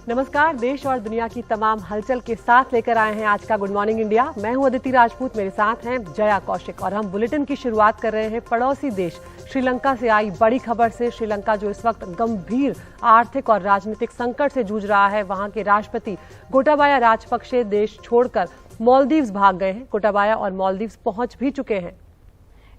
नमस्कार। देश और दुनिया की तमाम हलचल के साथ लेकर आए हैं आज का गुड मॉर्निंग इंडिया। मैं हूं अदिति राजपूत, मेरे साथ हैं जया कौशिक और हम बुलेटिन की शुरुआत कर रहे हैं पड़ोसी देश श्रीलंका से आई बड़ी खबर से। श्रीलंका जो इस वक्त गंभीर आर्थिक और राजनीतिक संकट से जूझ रहा है, वहां के राष्ट्रपति गोटाबाया राजपक्षे देश छोड़कर मालदीव्स भाग गए हैं। गोटाबाया और मालदीव्स पहुंच भी चुके हैं।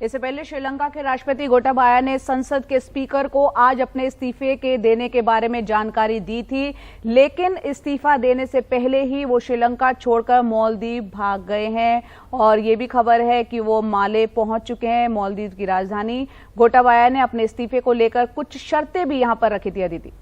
इससे पहले श्रीलंका के राष्ट्रपति गोटाबाया ने संसद के स्पीकर को आज अपने इस्तीफे के देने के बारे में जानकारी दी थी, लेकिन इस्तीफा देने से पहले ही वो श्रीलंका छोड़कर मालदीव भाग गए हैं। और ये भी खबर है कि वो माले पहुंच चुके हैं, मालदीव की राजधानी। गोटाबाया ने अपने इस्तीफे को लेकर कुछ शर्तें भी यहां पर रखी थी अदिति।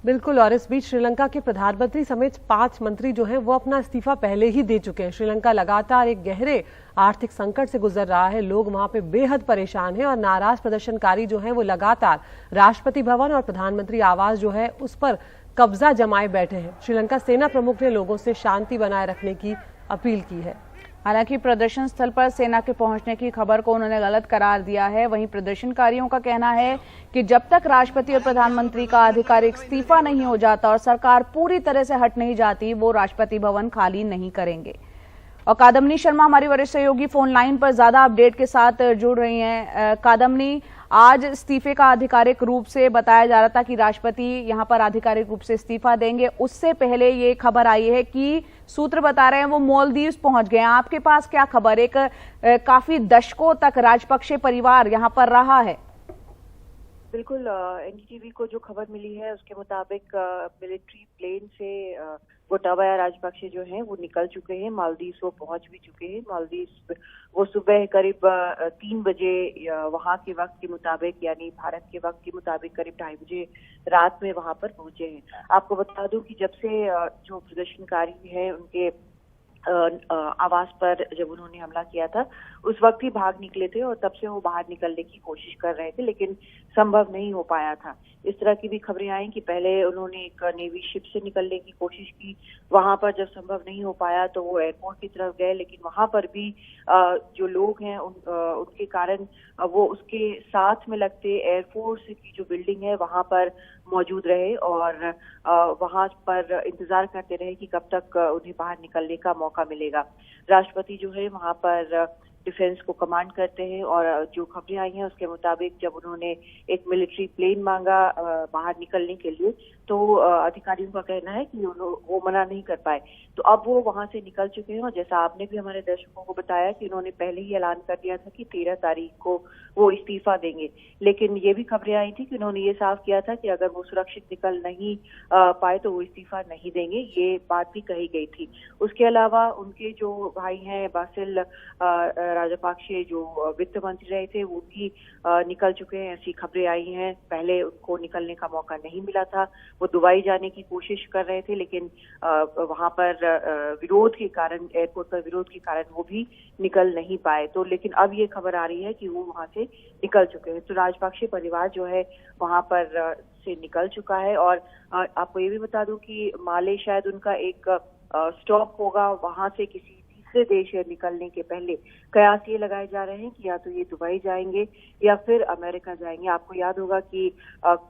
बिल्कुल, और इस बीच श्रीलंका के प्रधानमंत्री समेत 5 मंत्री जो हैं वो अपना इस्तीफा पहले ही दे चुके हैं। श्रीलंका लगातार एक गहरे आर्थिक संकट से गुजर रहा है। लोग वहां पे बेहद परेशान हैं और नाराज प्रदर्शनकारी जो हैं वो लगातार राष्ट्रपति भवन और प्रधानमंत्री आवास जो है उस पर कब्जा जमाए बैठे हैं। श्रीलंका सेना प्रमुख ने लोगों से शांति बनाए रखने की अपील की है। हालांकि प्रदर्शन स्थल पर सेना के पहुंचने की खबर को उन्होंने गलत करार दिया है। वहीं प्रदर्शनकारियों का कहना है कि जब तक राष्ट्रपति और प्रधानमंत्री का आधिकारिक इस्तीफा नहीं हो जाता और सरकार पूरी तरह से हट नहीं जाती, वो राष्ट्रपति भवन खाली नहीं करेंगे। और कादम्बनी शर्मा हमारी वरिष्ठ सहयोगी फोन लाइन पर ज्यादा अपडेट के साथ जुड़ रही हैं। कादम्बनी, आज इस्तीफे का आधिकारिक रूप से बताया जा रहा था कि राष्ट्रपति यहां पर आधिकारिक रूप से इस्तीफा देंगे। उससे पहले ये खबर आई है कि सूत्र बता रहे हैं वो मालदीव्स पहुंच गए हैं। आपके पास क्या खबर? एक काफी दशकों तक राजपक्षे परिवार यहां पर रहा है। बिल्कुल, एनडीटीवी को जो खबर मिली है उसके मुताबिक मिलिट्री प्लेन से गोटाबाया राजपक्षे जो हैं वो निकल चुके हैं। मालदीव्स वो पहुंच भी चुके हैं। मालदीव्स वो सुबह करीब 3 बजे वहां के वक्त के मुताबिक, यानी भारत के वक्त के मुताबिक करीब 2:30 बजे रात में वहां पर पहुंचे हैं। आपको बता दूं कि जब से जो प्रदर्शनकारी हैं उनके आवास पर जब उन्होंने हमला किया था उस वक्त ही भाग निकले थे और तब से वो बाहर निकलने की कोशिश कर रहे थे, लेकिन संभव नहीं हो पाया था। इस तरह की भी खबरें आई कि पहले उन्होंने एक नेवी शिप से निकलने की कोशिश की, वहां पर जब संभव नहीं हो पाया तो वो एयरपोर्ट की तरफ गए, लेकिन वहां पर भी जो लोग हैं उनके कारण वो उसके साथ में लगते एयरफोर्स की जो बिल्डिंग है वहां पर मौजूद रहे और वहां पर इंतजार करते रहे कि कब तक उन्हें बाहर निकलने का मौका मिलेगा। राष्ट्रपति जो है वहां पर डिफेंस को कमांड करते हैं और जो खबरें आई हैं उसके मुताबिक जब उन्होंने एक मिलिट्री प्लेन मांगा बाहर निकलने के लिए तो अधिकारियों का कहना है कि वो मना नहीं कर पाए। तो अब वो वहां से निकल चुके हैं और जैसा आपने भी हमारे दर्शकों को बताया कि उन्होंने पहले ही ऐलान कर दिया था कि 13 तारीख को वो इस्तीफा देंगे, लेकिन ये भी खबरें आई थी कि उन्होंने ये साफ किया था कि अगर वो सुरक्षित निकल नहीं पाए तो वो इस्तीफा नहीं देंगे। ये बात भी कही गई थी। उसके अलावा उनके जो भाई हैं बासिल राजपक्षे जो वित्त मंत्री रहे थे वो भी निकल चुके हैं, ऐसी खबरें आई हैं। पहले उनको निकलने का मौका नहीं मिला था, वो दुबई जाने की कोशिश कर रहे थे, लेकिन वहां पर विरोध के कारण, एयरपोर्ट पर विरोध के कारण वो भी निकल नहीं पाए। तो लेकिन अब ये खबर आ रही है कि वो वहां से निकल चुके हैं। तो राजपक्षे परिवार जो है वहां पर से निकल चुका है। और आपको ये भी बता दूं कि माले शायद उनका एक स्टॉप होगा। वहां से किसी तीसरे देश निकलने के पहले कयास ये लगाए जा रहे हैं कि या तो ये दुबई जाएंगे या फिर अमेरिका जाएंगे। आपको याद होगा कि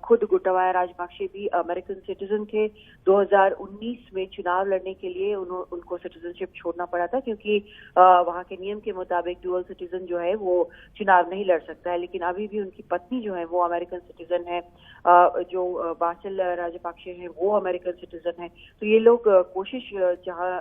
खुद गोटाबाया राजपक्षे भी अमेरिकन सिटीजन थे। 2019 में चुनाव लड़ने के लिए उनको सिटीजनशिप छोड़ना पड़ा था क्योंकि वहां के नियम के मुताबिक डुअल सिटीजन जो है वो चुनाव नहीं लड़ सकता है। लेकिन अभी भी उनकी पत्नी जो है वो अमेरिकन सिटीजन है, जो बासिल राजपक्षे हैं वो अमेरिकन सिटीजन है। तो ये लोग कोशिश जहाँ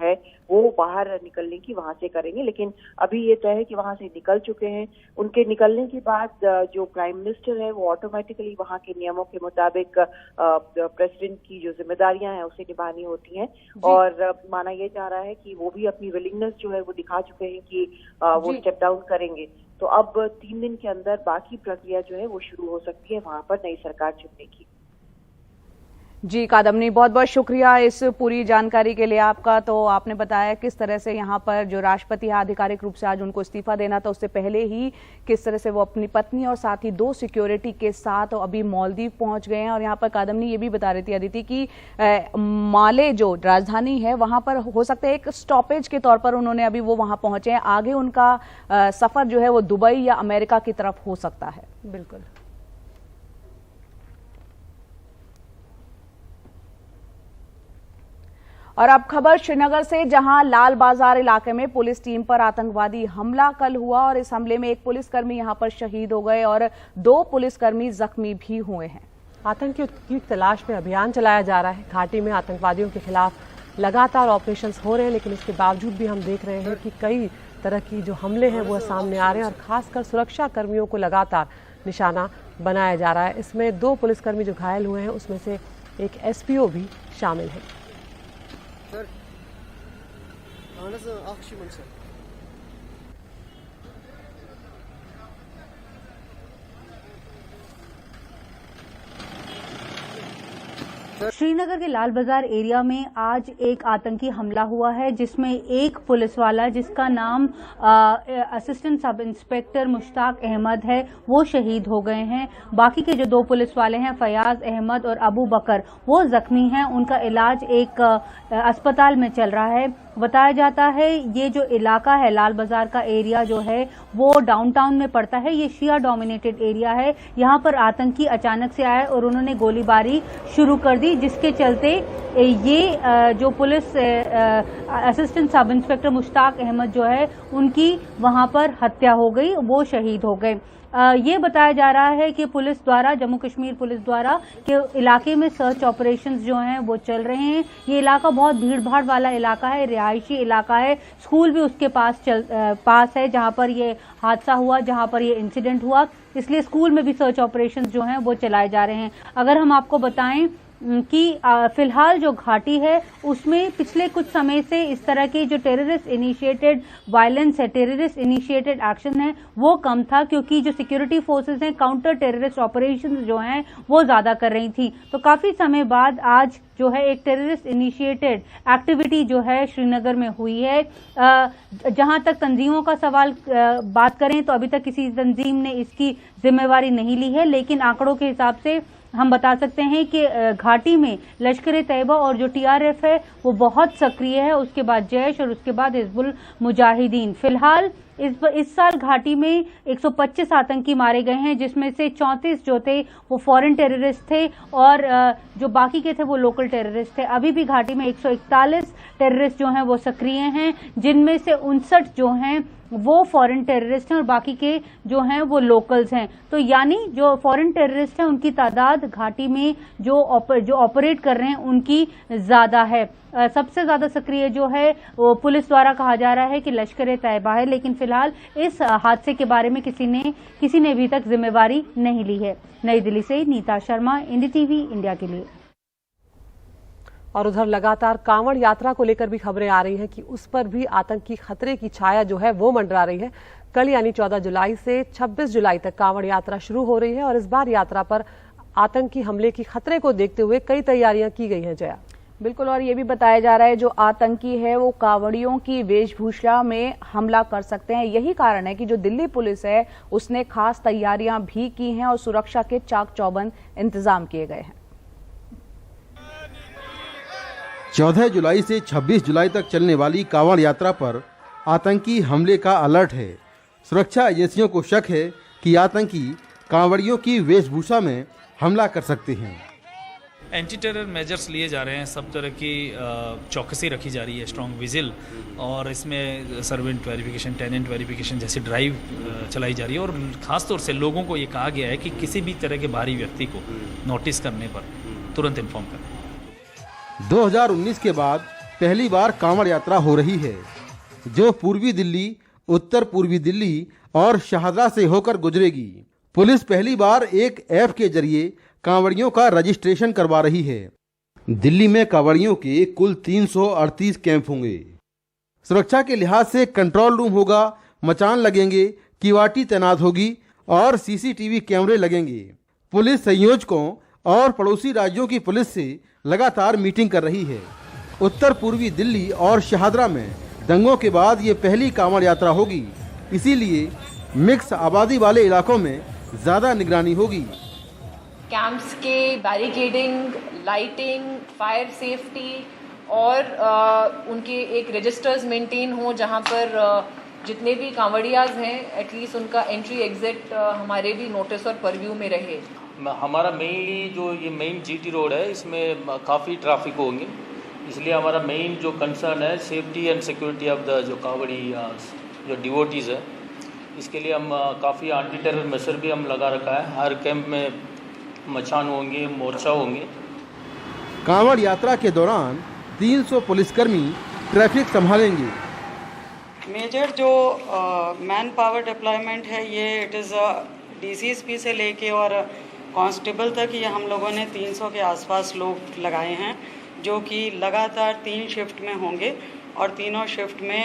है वो बाहर निकलने की वहां से करेंगे, लेकिन अभी ये तय है कि वहां से निकल चुके हैं। उनके निकलने के बाद जो प्राइम मिनिस्टर है वो ऑटोमेटिकली वहां के नियमों के मुताबिक प्रेसिडेंट की जो जिम्मेदारियां हैं उसे निभानी होती हैं और माना यह जा रहा है कि वो भी अपनी विलिंगनेस जो है वो दिखा चुके हैं कि वो स्टेप डाउन करेंगे। तो अब 3 दिन के अंदर बाकी प्रक्रिया जो है वो शुरू हो सकती है वहां पर नई सरकार चुनने की। जी कादम्बनी, बहुत बहुत शुक्रिया इस पूरी जानकारी के लिए आपका। तो आपने बताया किस तरह से यहाँ पर जो राष्ट्रपति है आधिकारिक रूप से आज उनको इस्तीफा देना था, उससे पहले ही किस तरह से वो अपनी पत्नी और साथ ही 2 सिक्योरिटी के साथ अभी मालदीव पहुंच गए हैं। और यहाँ पर कादम्बनी ये भी बता रही थी अदिति कि माले जो राजधानी है वहां पर हो सकता है एक स्टॉपेज के तौर पर उन्होंने अभी वो वहां पहुंचे हैं। आगे उनका सफर जो है वो दुबई या अमेरिका की तरफ हो सकता है। बिल्कुल। और अब खबर श्रीनगर से, जहां लाल बाजार इलाके में पुलिस टीम पर आतंकवादी हमला कल हुआ और इस हमले में एक पुलिसकर्मी यहां पर शहीद हो गए और 2 पुलिसकर्मी जख्मी भी हुए हैं। आतंकियों की तलाश में अभियान चलाया जा रहा है। घाटी में आतंकवादियों के खिलाफ लगातार ऑपरेशंस हो रहे हैं, लेकिन इसके बावजूद भी हम देख रहे हैं कि कई तरह की जो हमले हैं वो सामने आ रहे हैं और खासकर सुरक्षा कर्मियों को लगातार निशाना बनाया जा रहा है। इसमें 2 पुलिसकर्मी जो घायल हुए हैं उसमें से एक एसपीओ भी शामिल है। श्रीनगर के लाल बाजार एरिया में आज एक आतंकी हमला हुआ है, जिसमें एक पुलिस वाला जिसका नाम assistant sub inspector Mushtaq Ahmad है वो शहीद हो गए हैं। बाकी के जो 2 पुलिस वाले हैं फयाज अहमद और अबू बकर वो जख्मी हैं। उनका इलाज एक अस्पताल में चल रहा है। बताया जाता है ये जो इलाका है लाल बाजार का एरिया जो है वो डाउनटाउन में पड़ता है। ये शिया डोमिनेटेड एरिया है। यहाँ पर आतंकी अचानक से आए और उन्होंने गोलीबारी शुरू कर दी, जिसके चलते ये जो police assistant sub inspector Mushtaq Ahmad जो है उनकी वहां पर हत्या हो गई, वो शहीद हो गए। ये बताया जा रहा है कि पुलिस द्वारा, जम्मू कश्मीर पुलिस द्वारा कि इलाके में सर्च ऑपरेशंस जो हैं वो चल रहे हैं। ये इलाका बहुत भीड़ भाड़ वाला इलाका है, रिहायशी इलाका है। स्कूल भी उसके पास है जहां पर ये हादसा हुआ, जहां पर ये इंसिडेंट हुआ, इसलिए स्कूल में भी सर्च ऑपरेशंस जो हैं वो चलाए जा रहे हैं। अगर हम आपको बताएं कि फिलहाल जो घाटी है उसमें पिछले कुछ समय से इस तरह की जो टेररिस्ट इनिशिएटेड वायलेंस है, टेररिस्ट इनिशिएटेड एक्शन है वो कम था, क्योंकि जो सिक्योरिटी फोर्सेस हैं काउंटर टेररिस्ट ऑपरेशंस जो हैं वो ज्यादा कर रही थी। तो काफी समय बाद आज जो है एक टेररिस्ट इनिशिएटेड एक्टिविटी जो है श्रीनगर में हुई है। जहां तक तंजीमों का सवाल बात करें तो अभी तक किसी तंजीम ने इसकी जिम्मेवारी नहीं ली है, लेकिन आंकड़ों के हिसाब से हम बता सकते हैं कि घाटी में लश्कर तैयबा और जो टीआरएफ है वो बहुत सक्रिय है, उसके बाद जैश और उसके बाद हिजबुल मुजाहिदीन। फिलहाल इस साल घाटी में 125 आतंकी मारे गए हैं, जिसमें से 34 जो थे वो फॉरेन टेररिस्ट थे और जो बाकी के थे वो लोकल टेररिस्ट थे। अभी भी घाटी में 141 टेररिस्ट जो हैं वो सक्रिय हैं, जिनमें से 59 जो हैं वो फॉरेन टेररिस्ट हैं और बाकी के जो हैं वो लोकल्स हैं। तो यानी जो फॉरेन टेररिस्ट हैं उनकी तादाद घाटी में जो ऑपरेट कर रहे हैं उनकी ज्यादा है। सबसे ज्यादा सक्रिय जो है वो पुलिस द्वारा कहा जा रहा है कि लश्कर तैयबा है, लेकिन फिलहाल इस हादसे के बारे में किसी ने अभी तक जिम्मेवारी नहीं ली है। नई दिल्ली से नीता शर्मा, NDTV इंडिया के लिए। और उधर लगातार कांवड़ यात्रा को लेकर भी खबरें आ रही हैं कि उस पर भी आतंकी खतरे की छाया जो है वो मंडरा रही है। कल यानी 14 जुलाई से 26 जुलाई तक कांवड़ यात्रा शुरू हो रही है और इस बार यात्रा पर आतंकी हमले की खतरे को देखते हुए कई तैयारियां की गई हैं। जया, बिल्कुल, और ये भी बताया जा रहा है जो आतंकी है वो कांवड़ियों की वेशभूषा में हमला कर सकते हैं। यही कारण है कि जो दिल्ली पुलिस है उसने खास तैयारियां भी की हैं और सुरक्षा के चाक चौबंद इंतजाम किए गए हैं। 14 जुलाई से 26 जुलाई तक चलने वाली कांवड़ यात्रा पर आतंकी हमले का अलर्ट है। सुरक्षा एजेंसियों को शक है कि आतंकी कांवड़ियों की वेशभूषा में हमला कर सकते हैं। एंटी टेरर मेजर्स लिए जा रहे हैं, सब तरह की चौकसी रखी जा रही है, स्ट्रॉन्ग विजिल, और इसमें सर्वेंट वेरिफिकेशन, टेनेंट वेरिफिकेशन जैसी ड्राइव चलाई जा रही है। और खासतौर से लोगों को ये कहा गया है कि किसी भी तरह के बाहरी व्यक्ति को नोटिस करने पर तुरंत इन्फॉर्म करें। 2019 के बाद पहली बार कांवड़ यात्रा हो रही है, जो पूर्वी दिल्ली, उत्तर पूर्वी दिल्ली और शाहदरा से होकर गुजरेगी। पुलिस पहली बार एक ऐप के जरिए कांवड़ियों का रजिस्ट्रेशन करवा रही है। दिल्ली में कांवड़ियों के कुल 338 कैंप होंगे। सुरक्षा के लिहाज से कंट्रोल रूम होगा, मचान लगेंगे, किवाटी तैनात होगी और CCTV कैमरे लगेंगे। पुलिस संयोजकों और पड़ोसी राज्यों की पुलिस से लगातार मीटिंग कर रही है। उत्तर पूर्वी दिल्ली और शाहदरा में दंगों के बाद ये पहली कांवड़ यात्रा होगी, इसीलिए मिक्स आबादी वाले इलाकों में ज्यादा निगरानी होगी। कैंप्स के बैरिकेडिंग, लाइटिंग, फायर सेफ्टी और उनके एक रजिस्टर्स मेंटेन हो, जहां पर जितने भी कांवड़ियाज हैं एटलीस्ट उनका एंट्री एग्जिट हमारे भी नोटिस और परव्यू में रहे। हमारा मेनली जो ये मेन GT रोड है इसमें काफ़ी ट्रैफिक होंगे इसलिए हमारा मेन जो कंसर्न है safety and security of the जो कांवड़ी जो डिवोटीज़ है, इसके लिए हम काफ़ी एंटी टेरर मेजर भी हम लगा रखा है। हर कैंप में मचान होंगे, मोर्चा होंगे। कांवड़ यात्रा के दौरान 300 पुलिसकर्मी ट्रैफिक संभालेंगे। मेजर जो मैन पावर डिप्लॉयमेंट है ये इट इज़ DCSP से लेके और कांस्टेबल तक ये हम लोगों ने 300 के आसपास लोग लगाए हैं, जो कि लगातार 3 शिफ्ट में होंगे और तीनों शिफ्ट में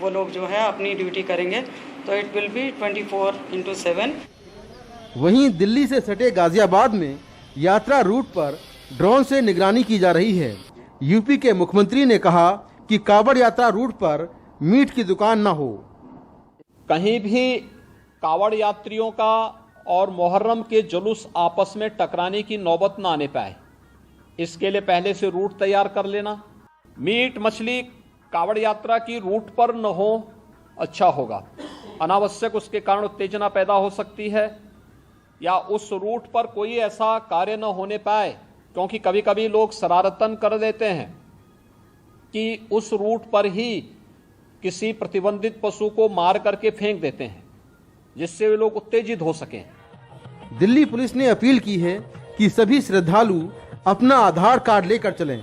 वो लोग जो है अपनी ड्यूटी करेंगे। तो इट विल बी 24/7। वहीं दिल्ली से सटे गाजियाबाद में यात्रा रूट पर ड्रोन से निगरानी की जा रही है। यूपी के मुख्यमंत्री ने कहा कि कांवड़ यात्रा रूट पर मीट की दुकान न हो। कहीं भी कांवड़ यात्रियों का और मुहर्रम के जुलूस आपस में टकराने की नौबत न आने पाए, इसके लिए पहले से रूट तैयार कर लेना। मीट मछली कांवड़ यात्रा की रूट पर न हो, अच्छा होगा। अनावश्यक उसके कारण उत्तेजना पैदा हो सकती है, या उस रूट पर कोई ऐसा कार्य न होने पाए, क्योंकि कभी कभी लोग शरारतन कर देते हैं कि उस रूट पर ही किसी प्रतिबंधित पशु को मार करके फेंक देते हैं, जिससे वे लोग उत्तेजित हो सकें। दिल्ली पुलिस ने अपील की है कि सभी श्रद्धालु अपना आधार कार्ड लेकर चलें।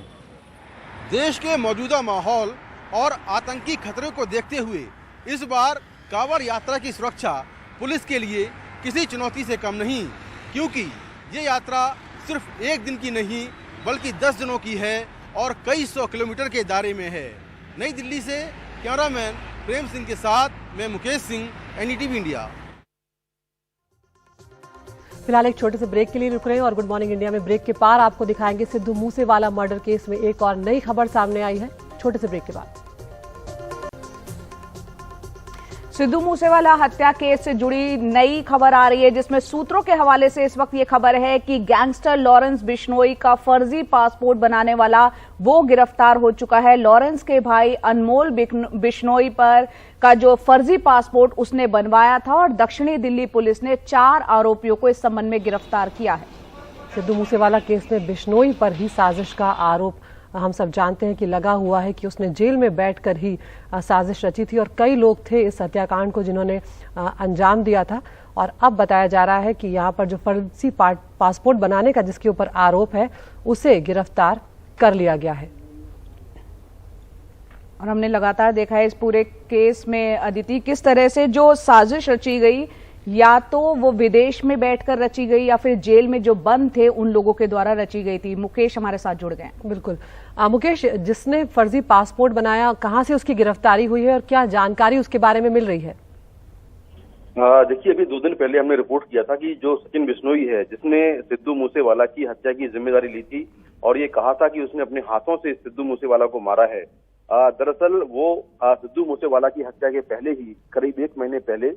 देश के मौजूदा माहौल और आतंकी खतरे को देखते हुए इस बार कांवड़ यात्रा की सुरक्षा पुलिस के लिए किसी चुनौती से कम नहीं, क्योंकि ये यात्रा सिर्फ एक दिन की नहीं बल्कि 10 दिनों की है और कई 100 किलोमीटर के दायरे में है। नई दिल्ली से कैमरामैन प्रेम सिंह के साथ मैं मुकेश सिंह, NDTV इंडिया। फिलहाल एक छोटे से ब्रेक के लिए रुक रहे हैं और गुड मॉर्निंग इंडिया में ब्रेक के पार आपको दिखाएंगे सिद्धू मूसेवाला मर्डर केस में एक और नई खबर सामने आई है। छोटे से ब्रेक के बाद सिद्धू मूसेवाला हत्या केस से जुड़ी नई खबर आ रही है, जिसमें सूत्रों के हवाले से इस वक्त ये खबर है कि गैंगस्टर लॉरेंस बिश्नोई का फर्जी पासपोर्ट बनाने वाला वो गिरफ्तार हो चुका है। लॉरेंस के भाई अनमोल बिश्नोई पर का जो फर्जी पासपोर्ट उसने बनवाया था और दक्षिणी दिल्ली पुलिस ने 4 आरोपियों को इस संबंध में गिरफ्तार किया है। सिद्धू मूसेवाला केस में बिश्नोई पर ही साजिश का आरोप हम सब जानते हैं कि लगा हुआ है कि उसने जेल में बैठकर ही साजिश रची थी और कई लोग थे इस हत्याकांड को जिन्होंने अंजाम दिया था। और अब बताया जा रहा है कि यहाँ पर जो फर्जी पासपोर्ट बनाने का जिसके ऊपर आरोप है उसे गिरफ्तार कर लिया गया है। और हमने लगातार देखा है इस पूरे केस में अदिति किस तरह से जो साजिश रची गई, या तो वो विदेश में बैठकर रची गई या फिर जेल में जो बंद थे उन लोगों के द्वारा रची गई थी। मुकेश हमारे साथ जुड़ गए। बिल्कुल मुकेश, जिसने फर्जी पासपोर्ट बनाया कहां से उसकी गिरफ्तारी हुई है और क्या जानकारी उसके बारे में मिल रही है? देखिए, अभी 2 दिन पहले हमने रिपोर्ट किया था कि जो सचिन बिश्नोई है जिसने सिद्धू मूसेवाला की हत्या की जिम्मेदारी ली थी और ये कहा था कि उसने अपने हाथों से सिद्धू मूसेवाला को मारा है। दरअसल वो सिद्धू मूसेवाला की हत्या के पहले ही करीब 1 महीने पहले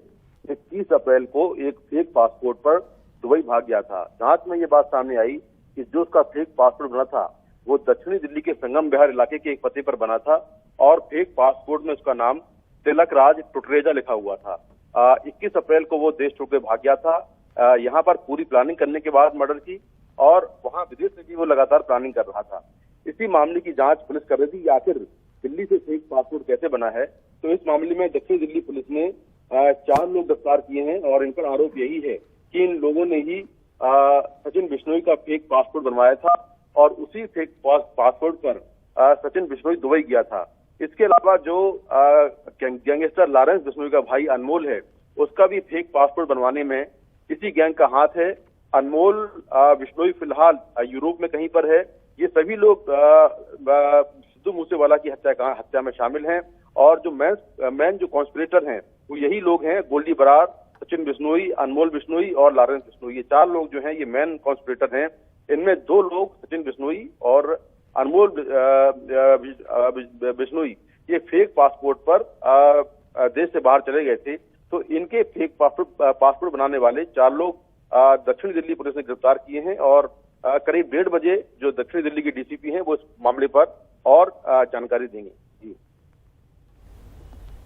30 अप्रैल को एक फेक पासपोर्ट पर दुबई भाग गया था। जांच में ये बात सामने आई कि जो उसका फेक पासपोर्ट बना था वो दक्षिणी दिल्ली के संगम विहार इलाके के एक पते पर बना था और फेक पासपोर्ट में उसका नाम तिलक राज टुटरेजा लिखा हुआ था। 21 अप्रैल को वो देश छोड़ के भाग गया था। यहाँ पर पूरी प्लानिंग करने के बाद मर्डर की और वहाँ विदेश में भी वो लगातार प्लानिंग कर रहा था। इसी मामले की जांच पुलिस कर रही थी आखिर दिल्ली से फेक पासपोर्ट कैसे बना है। तो इस मामले में दक्षिण दिल्ली पुलिस ने 4 लोग गिरफ्तार किए हैं और इन पर आरोप यही है कि इन लोगों ने ही सचिन बिश्नोई का फेक पासपोर्ट बनवाया था और उसी फेक पासपोर्ट पर सचिन बिश्नोई दुबई गया था। इसके अलावा जो गैंगस्टर लॉरेंस बिश्नोई का भाई अनमोल है उसका भी फेक पासपोर्ट बनवाने में इसी गैंग का हाथ है। अनमोल बिश्नोई फिलहाल यूरोप में कहीं पर है। ये सभी लोग सिद्धू मूसेवाला की हत्या में शामिल हैं और जो मैन जो कॉन्स्पिरेटर हैं वो यही लोग हैं, गोल्डी बरार, सचिन बिश्नोई, अनमोल बिश्नोई और लॉरेंस बिश्नोई। ये 4 लोग जो हैं ये मैन कॉन्स्पिरेटर हैं। इनमें 2 लोग सचिन बिश्नोई और अनमोल बिश्नोई ये फेक पासपोर्ट पर देश से बाहर चले गए थे। तो इनके फेक पासपोर्ट बनाने वाले 4 लोग दक्षिण दिल्ली पुलिस ने गिरफ्तार किए हैं और करीब 1:30 बजे जो दक्षिण दिल्ली के DCP हैं वो इस मामले पर और जानकारी देंगे।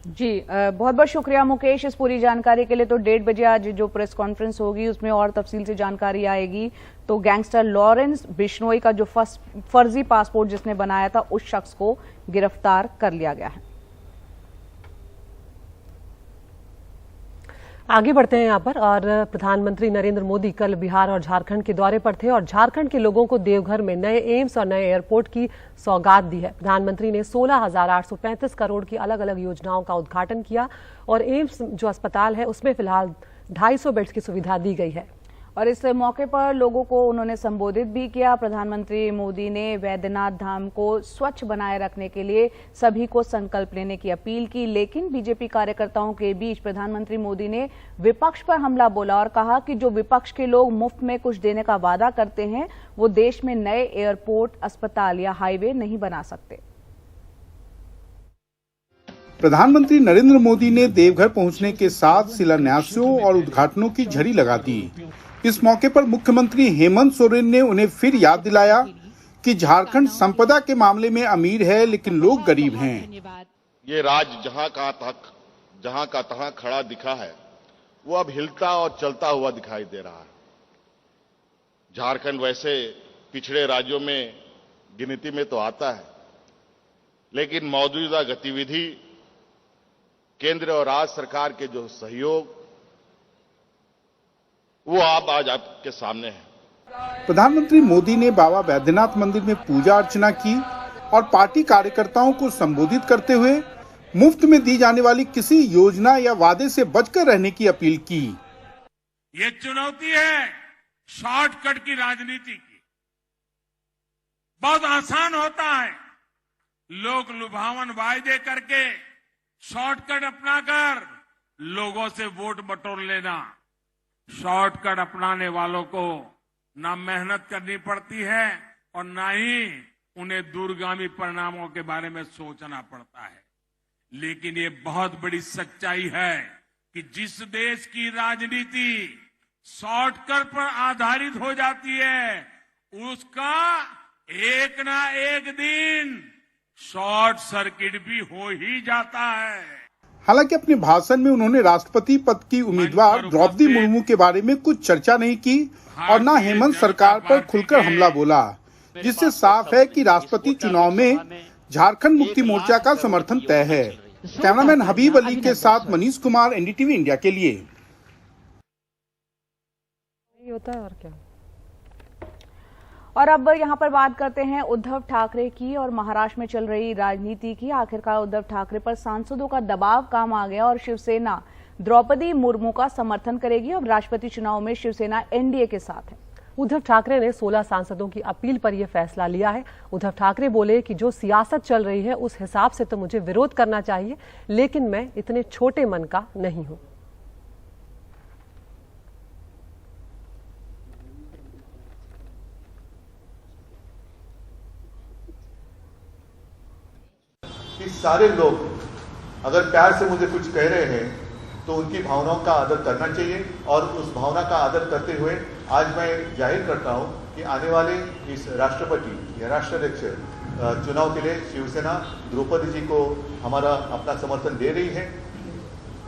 जी बहुत बहुत शुक्रिया मुकेश इस पूरी जानकारी के लिए। तो 1:30 बजे आज जो प्रेस कॉन्फ्रेंस होगी उसमें और तफसील से जानकारी आएगी। तो गैंगस्टर लॉरेंस बिश्नोई का जो फर्जी पासपोर्ट जिसने बनाया था उस शख्स को गिरफ्तार कर लिया गया है। आगे बढ़ते हैं यहाँ पर। और प्रधानमंत्री नरेंद्र मोदी कल बिहार और झारखंड के दौरे पर थे और झारखंड के लोगों को देवघर में नए एम्स और नए एयरपोर्ट की सौगात दी है। प्रधानमंत्री ने 16,835 करोड़ की अलग अलग योजनाओं का उद्घाटन किया और एम्स जो अस्पताल है उसमें फिलहाल 250 बेड्स की सुविधा दी गई है। और इस मौके पर लोगों को उन्होंने संबोधित भी किया। प्रधानमंत्री मोदी ने वैद्यनाथ धाम को स्वच्छ बनाए रखने के लिए सभी को संकल्प लेने की अपील की, लेकिन बीजेपी कार्यकर्ताओं के बीच प्रधानमंत्री मोदी ने विपक्ष पर हमला बोला और कहा कि जो विपक्ष के लोग मुफ्त में कुछ देने का वादा करते हैं वो देश में नए एयरपोर्ट, अस्पताल या हाईवे नहीं बना सकते। प्रधानमंत्री नरेंद्र मोदी ने देवघर पहुंचने के साथ शिलान्यासों और उद्घाटनों की झड़ी लगा दी। इस मौके पर मुख्यमंत्री हेमंत सोरेन ने उन्हें फिर याद दिलाया कि झारखंड संपदा के मामले में अमीर है लेकिन लोग गरीब हैं। ये राज्य जहां का तहां खड़ा दिखा है वो अब हिलता और चलता हुआ दिखाई दे रहा है। झारखंड वैसे पिछड़े राज्यों में गिनती में तो आता है, लेकिन मौजूदा गतिविधि, केंद्र और राज्य सरकार के जो सहयोग वो आज आपके सामने है। प्रधानमंत्री मोदी ने बाबा वैद्यनाथ मंदिर में पूजा अर्चना की और पार्टी कार्यकर्ताओं को संबोधित करते हुए मुफ्त में दी जाने वाली किसी योजना या वादे से बचकर रहने की अपील की। ये चुनौती है शॉर्टकट की राजनीति की। बहुत आसान होता है लोग लुभावन वायदे करके शॉर्टकट अपनाकर लोगों से वोट बटोर लेना। शॉर्टकट अपनाने वालों को ना मेहनत करनी पड़ती है और ना ही उन्हें दूरगामी परिणामों के बारे में सोचना पड़ता है। लेकिन ये बहुत बड़ी सच्चाई है कि जिस देश की राजनीति शॉर्टकट पर आधारित हो जाती है उसका एक ना एक दिन शॉर्ट सर्किट भी हो ही जाता है। हालांकि अपने भाषण में उन्होंने राष्ट्रपति पद की उम्मीदवार द्रौपदी मुर्मू के बारे में कुछ चर्चा नहीं की और न हेमंत सरकार पर खुलकर हमला बोला, जिससे साफ है कि राष्ट्रपति चुनाव में झारखंड मुक्ति मोर्चा का समर्थन तय है। कैमरामैन हबीब अली के साथ मनीष कुमार, एनडीटीवी इंडिया के लिए। होता है और क्या। और अब यहाँ पर बात करते हैं उद्धव ठाकरे की और महाराष्ट्र में चल रही राजनीति की। आखिरकार उद्धव ठाकरे पर सांसदों का दबाव काम आ गया और शिवसेना द्रौपदी मुर्मू का समर्थन करेगी। अब राष्ट्रपति चुनाव में शिवसेना एनडीए के साथ है। उद्धव ठाकरे ने 16 सांसदों की अपील पर यह फैसला लिया है। उद्धव ठाकरे बोले कि जो सियासत चल रही है उस हिसाब से तो मुझे विरोध करना चाहिए, लेकिन मैं इतने छोटे मन का नहीं हूं। कि सारे लोग अगर प्यार से मुझे कुछ कह रहे हैं तो उनकी भावनाओं का आदर करना चाहिए और उस भावना का आदर करते हुए आज मैं जाहिर करता हूं कि आने वाले इस राष्ट्रपति या राष्ट्राध्यक्ष चुनाव के लिए शिवसेना द्रौपदी जी को हमारा अपना समर्थन दे रही है।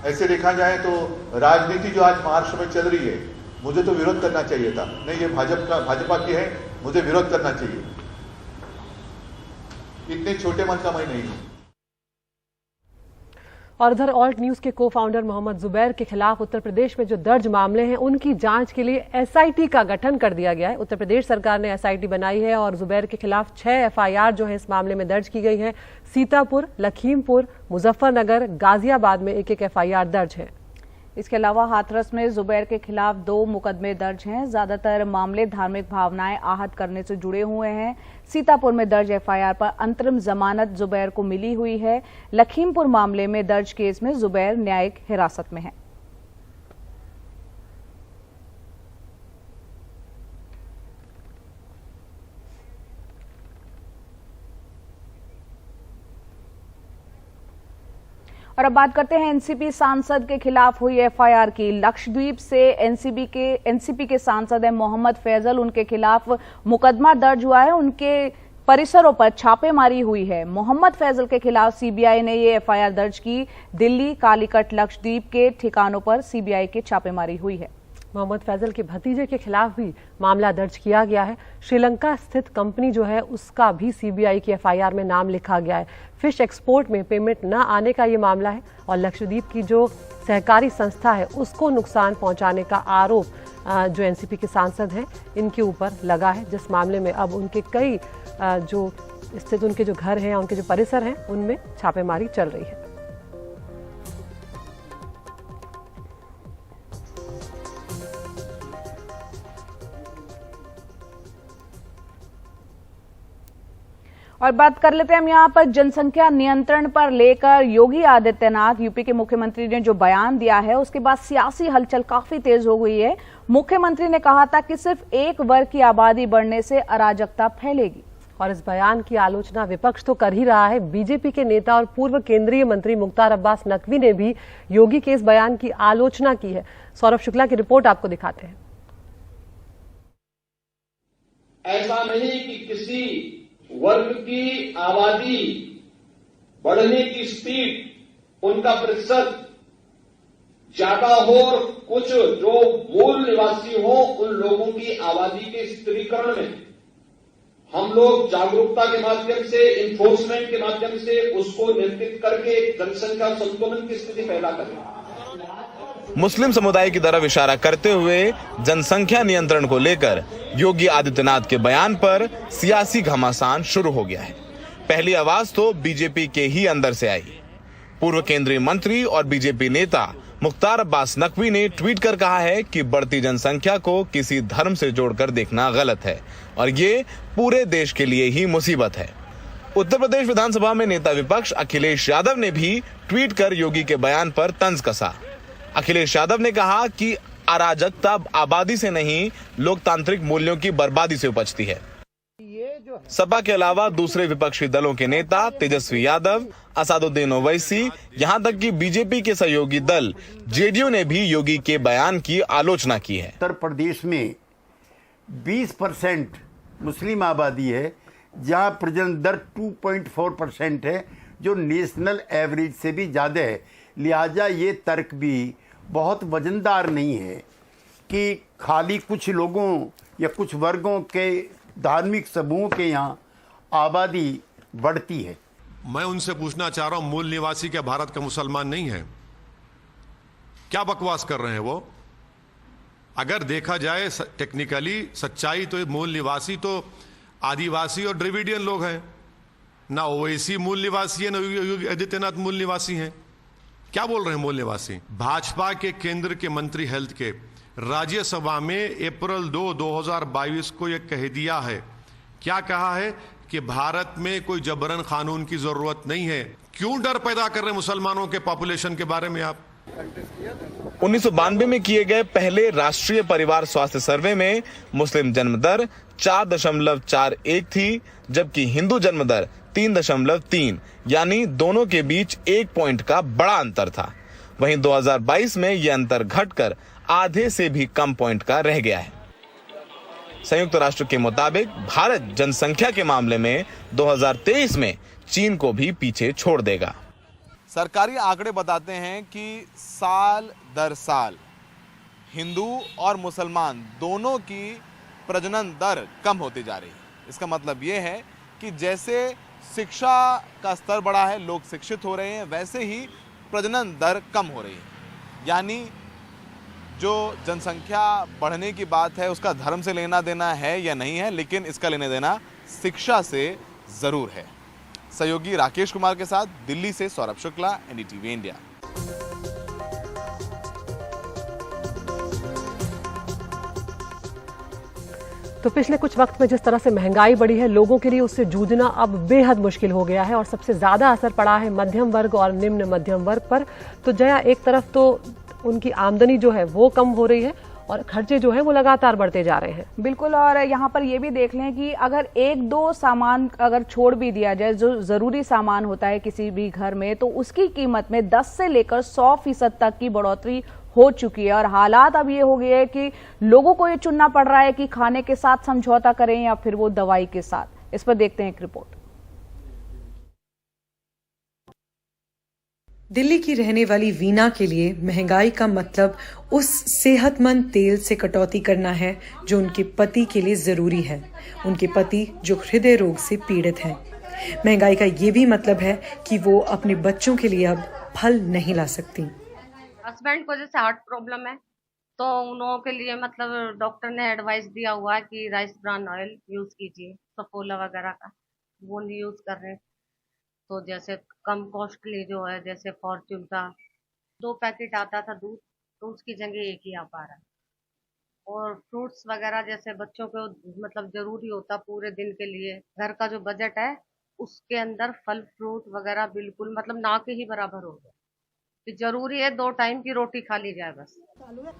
ऐसे देखा जाए तो राजनीति जो आज महाराष्ट्र में चल रही है, मुझे तो विरोध करना चाहिए था। नहीं, ये भाजपा की है, मुझे विरोध करना चाहिए। इतने छोटे मन का मैं नहीं हूं। और उधर ऑल्ट न्यूज के को फाउंडर मोहम्मद जुबैर के खिलाफ उत्तर प्रदेश में जो दर्ज मामले हैं उनकी जांच के लिए एसआईटी का गठन कर दिया गया है। उत्तर प्रदेश सरकार ने एसआईटी बनाई है और जुबैर के खिलाफ 6 एफआईआर जो है इस मामले में दर्ज की गई है। सीतापुर, लखीमपुर, मुजफ्फरनगर, गाजियाबाद में एक एफआईआर दर्ज है। इसके अलावा हाथरस में जुबैर के खिलाफ 2 मुकदमे दर्ज हैं। ज्यादातर मामले धार्मिक भावनाएं आहत करने से जुड़े हुए हैं। सीतापुर में दर्ज एफआईआर पर अंतरिम जमानत जुबैर को मिली हुई है। लखीमपुर मामले में दर्ज केस में जुबैर न्यायिक हिरासत में है। और अब बात करते हैं एनसीपी सांसद के खिलाफ हुई एफआईआर की। लक्षद्वीप से एनसीपी के सांसद हैं मोहम्मद फैजल, उनके खिलाफ मुकदमा दर्ज हुआ है। उनके परिसरों पर छापेमारी हुई है। मोहम्मद फैजल के खिलाफ सीबीआई ने ये एफआईआर दर्ज की। दिल्ली, कालीकट, लक्षद्वीप के ठिकानों पर सीबीआई की छापेमारी हुई है। मोहम्मद फैजल के भतीजे के खिलाफ भी मामला दर्ज किया गया है। श्रीलंका स्थित कंपनी जो है उसका भी सीबीआई की एफआईआर में नाम लिखा गया है। फिश एक्सपोर्ट में पेमेंट न आने का ये मामला है और लक्षद्वीप की जो सहकारी संस्था है उसको नुकसान पहुंचाने का आरोप जो एनसीपी के सांसद हैं इनके ऊपर लगा है, जिस मामले में अब उनके कई जो स्थित उनके जो घर हैं, उनके जो परिसर हैं, उनमें छापेमारी चल रही है। और बात कर लेते हैं हम यहाँ पर जनसंख्या नियंत्रण पर लेकर योगी आदित्यनाथ यूपी के मुख्यमंत्री ने जो बयान दिया है उसके बाद सियासी हलचल काफी तेज हो गई है। मुख्यमंत्री ने कहा था कि सिर्फ एक वर्ग की आबादी बढ़ने से अराजकता फैलेगी और इस बयान की आलोचना विपक्ष तो कर ही रहा है। बीजेपी के नेता और पूर्व केंद्रीय मंत्री मुख्तार अब्बास नकवी ने भी योगी के इस बयान की आलोचना की है। सौरभ शुक्ला की रिपोर्ट आपको दिखाते हैं। ऐसा नहीं कि किसी वर्ग की आबादी बढ़ने की स्पीड, उनका प्रतिशत ज्यादा हो और कुछ जो मूल निवासी हो उन लोगों की आबादी के स्थिरीकरण में हम लोग जागरूकता के माध्यम से, इन्फोर्समेंट के माध्यम से उसको नियंत्रित करके जनसंख्या संतुलन की स्थिति पैदा करें। मुस्लिम समुदाय की तरफ इशारा करते हुए जनसंख्या नियंत्रण को लेकर योगी आदित्यनाथ के बयान पर सियासी घमासान शुरू हो गया है। पहली आवाज तो बीजेपी के ही अंदर से आई। पूर्व केंद्रीय मंत्री और बीजेपी नेता मुख्तार अब्बास नकवी ने ट्वीट कर कहा है कि बढ़ती जनसंख्या को किसी धर्म से जोड़कर देखना गलत है और ये पूरे देश के लिए ही मुसीबत है। उत्तर प्रदेश विधानसभा में नेता विपक्ष अखिलेश यादव ने भी ट्वीट कर योगी के बयान पर तंज कसा। अखिलेश यादव ने कहा कि अराजकता आबादी से नहीं, लोकतांत्रिक मूल्यों की बर्बादी से उपजती है। सपा के अलावा दूसरे विपक्षी दलों के नेता तेजस्वी यादव, असदुद्दीन ओवैसी, यहां तक कि बीजेपी के सहयोगी दल जेडीयू ने भी योगी के बयान की आलोचना की है। उत्तर प्रदेश में 20% मुस्लिम आबादी है, जहां प्रजनन दर 2.4% है, जो नेशनल एवरेज से भी ज्यादा है। लिहाजा ये तर्क भी बहुत वजनदार नहीं है कि खाली कुछ लोगों या कुछ वर्गों के धार्मिक समूहों के यहाँ आबादी बढ़ती है। मैं उनसे पूछना चाह रहा हूं, मूल निवासी क्या भारत का मुसलमान नहीं है? क्या बकवास कर रहे हैं वो? अगर देखा जाए टेक्निकली सच्चाई तो मूल निवासी तो आदिवासी और द्रविडियन लोग हैं। ना ओवैसी मूल निवासी है, ना योगी आदित्यनाथ मूल निवासी हैं। क्या बोल रहे हैं मूल निवासी? भाजपा के केंद्र के मंत्री हेल्थ के राज्यसभा में अप्रैल 2, 2022 को यह कह दिया है। क्या कहा है? कि भारत में कोई जबरन कानून की जरूरत नहीं है। क्यों डर पैदा कर रहे हैं मुसलमानों के पॉपुलेशन के बारे में आप? 1992 में किए गए पहले राष्ट्रीय परिवार स्वास्थ्य सर्वे में मुस्लिम जन्म दर 4.41 थी, जबकि हिंदू जन्म दर 3.3, यानी दोनों के बीच 1 पॉइंट का बड़ा अंतर था। वहीं 2022 में यह अंतर घटकर आधे से भी कम पॉइंट का रह गया है। संयुक्त राष्ट्र के मुताबिक भारत जनसंख्या के मामले में 2023 में चीन को भी पीछे छोड़ देगा। सरकारी आंकड़े बताते हैं कि साल दर साल हिंदू और मुसलमान दोनों की प्रजनन दर कम होती जा रही है। इसका मतलब यह है कि जैसे शिक्षा का स्तर बढ़ा है, लोग शिक्षित हो रहे हैं, वैसे ही प्रजनन दर कम हो रही है। यानी जो जनसंख्या बढ़ने की बात है उसका धर्म से लेना देना है या नहीं है, लेकिन इसका लेने देना शिक्षा से जरूर है। सहयोगी राकेश कुमार के साथ दिल्ली से सौरभ शुक्ला, एनडीटीवी इंडिया। तो पिछले कुछ वक्त में जिस तरह से महंगाई बढ़ी है, लोगों के लिए उससे जूझना अब बेहद मुश्किल हो गया है और सबसे ज्यादा असर पड़ा है मध्यम वर्ग और निम्न मध्यम वर्ग पर। तो जया, एक तरफ तो उनकी आमदनी जो है वो कम हो रही है और खर्चे जो है वो लगातार बढ़ते जा रहे हैं। बिल्कुल, और यहाँ पर ये भी देख लें कि अगर एक दो सामान अगर छोड़ भी दिया जाए, जो जरूरी सामान होता है किसी भी घर में, तो उसकी कीमत में 10 से लेकर 100% तक की बढ़ोतरी हो चुकी है। और हालात अब ये हो गए हैं कि लोगों को ये चुनना पड़ रहा है कि खाने के साथ समझौता करें या फिर वो दवाई के साथ। इस पर देखते हैं एक रिपोर्ट। दिल्ली की रहने वाली वीना के लिए महंगाई का मतलब उस सेहतमंद तेल से कटौती करना है जो उनके पति के लिए जरूरी है। उनके पति जो हृदय रोग से पीड़ित हैं। महंगाई का ये भी मतलब है कि वो अपने बच्चों के लिए अब फल नहीं ला सकती। हस्बैंड को जैसे हार्ट प्रॉब्लम है तो उन लोगों के लिए मतलब डॉक्टर ने एडवाइस दिया हुआ है कि राइस ब्रान ऑयल यूज कीजिए, सफोला वगैरह का वो नहीं यूज कर रहे। तो जैसे कम कॉस्टली जो है जैसे फॉर्च्यून का 2 पैकेट आता था दूध, तो उसकी जगह 1 ही आ पा रहा है। और फ्रूट्स वगैरह जैसे बच्चों को मतलब जरूरी होता पूरे दिन के लिए, घर का जो बजट है उसके अंदर फल फ्रूट वगैरह बिल्कुल मतलब ना के ही बराबर हो गया। जरूरी है 2 टाइम की रोटी खा ली जाए बस।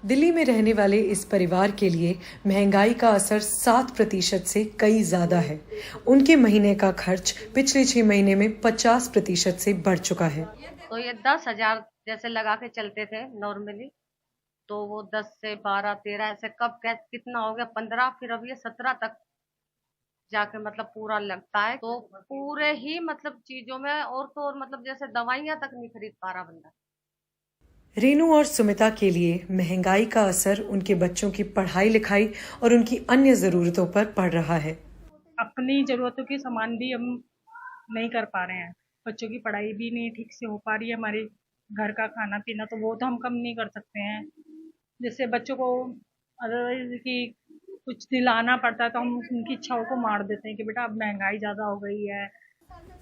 दिल्ली में रहने वाले इस परिवार के लिए महंगाई का असर 7% से कई ज्यादा है। उनके महीने का खर्च पिछले 6 महीने में 50% से बढ़ चुका है। तो ये 10,000 जैसे लगा के चलते थे नॉर्मली, तो वो 10 से 12, 13 ऐसे कब कितना हो गया 15, फिर अब ये 17 तक जाके मतलब पूरा लगता है। तो पूरे ही मतलब चीजों में और तो और मतलब जैसे दवाइयां तक नहीं खरीद पा रहा बंदा। रेनू और सुमिता के लिए महंगाई का असर उनके बच्चों की पढ़ाई लिखाई और उनकी अन्य जरूरतों पर पड़ रहा है। अपनी जरूरतों के सामान भी हम नहीं कर पा रहे हैं, बच्चों की पढ़ाई भी नहीं ठीक से हो पा रही है, हमारे घर का खाना पीना तो वो तो हम कम नहीं कर सकते हैं। जैसे बच्चों को अदरवाइज की कुछ दिलाना पड़ता है तो हम उनकी इच्छाओं को मार देते हैं कि बेटा अब महंगाई ज्यादा हो गई है।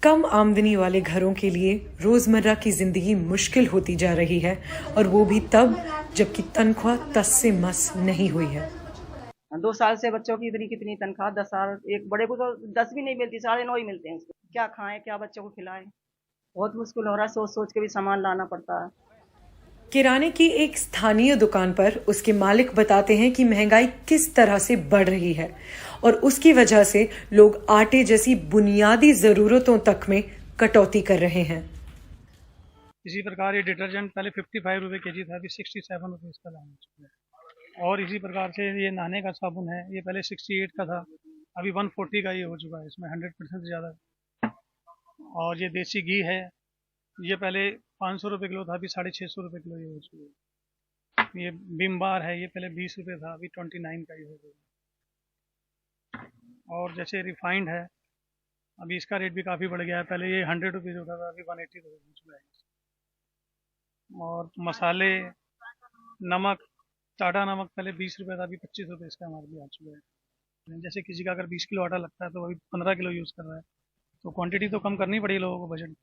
कम आमदनी वाले घरों के लिए रोजमर्रा की जिंदगी मुश्किल होती जा रही है और वो भी तब जबकि तनख्वाह तस से मस नहीं हुई है। 2 साल से बच्चों की इतनी कितनी तनख्वाह 10 साल, एक बड़े को तो 10 भी नहीं मिलती, 9.5 ही मिलते हैं। क्या खाएं, क्या बच्चों को खिलाएं, बहुत मुश्किल हो रहा है। सोच सोच के भी सामान लाना पड़ता है। किराने की एक स्थानीय दुकान पर उसके मालिक बताते हैं कि महंगाई किस तरह से बढ़ रही है और उसकी वजह से लोग आटे जैसी बुनियादी जरूरतों तक में कटौती कर रहे हैं। इसी प्रकार ये डिटर्जेंट पहले 55 रुपए केजी था, अभी 67 रुपए इसका दाम है। और इसी प्रकार से ये नहाने का साबुन है, ये पहले 68 का था, अभी 140 का ये हो चुका है, इसमें 100% ज्यादा। और ये देसी घी है, ये पहले 500 रुपए किलो था, अभी 650 रुपए किलो ये हो चुका है। ये विम बार है, ये पहले 20 रुपए था, अभी 29 का ही हो गया। और जैसे रिफाइंड है, अभी इसका रेट भी काफ़ी बढ़ गया है, पहले ये 100 रुपीज़ होता था, अभी 180 रुपये हो चुका है। और मसाले, नमक, टाटा नमक पहले 20 रुपये था, अभी 25 रुपये इसका हमारे लिए आ चुका है। जैसे किसी का अगर 20 किलो आटा लगता है तो अभी 15 किलो यूज़ कर रहा है, तो क्वांटिटी तो कम करनी पड़ी लोगों को बजट।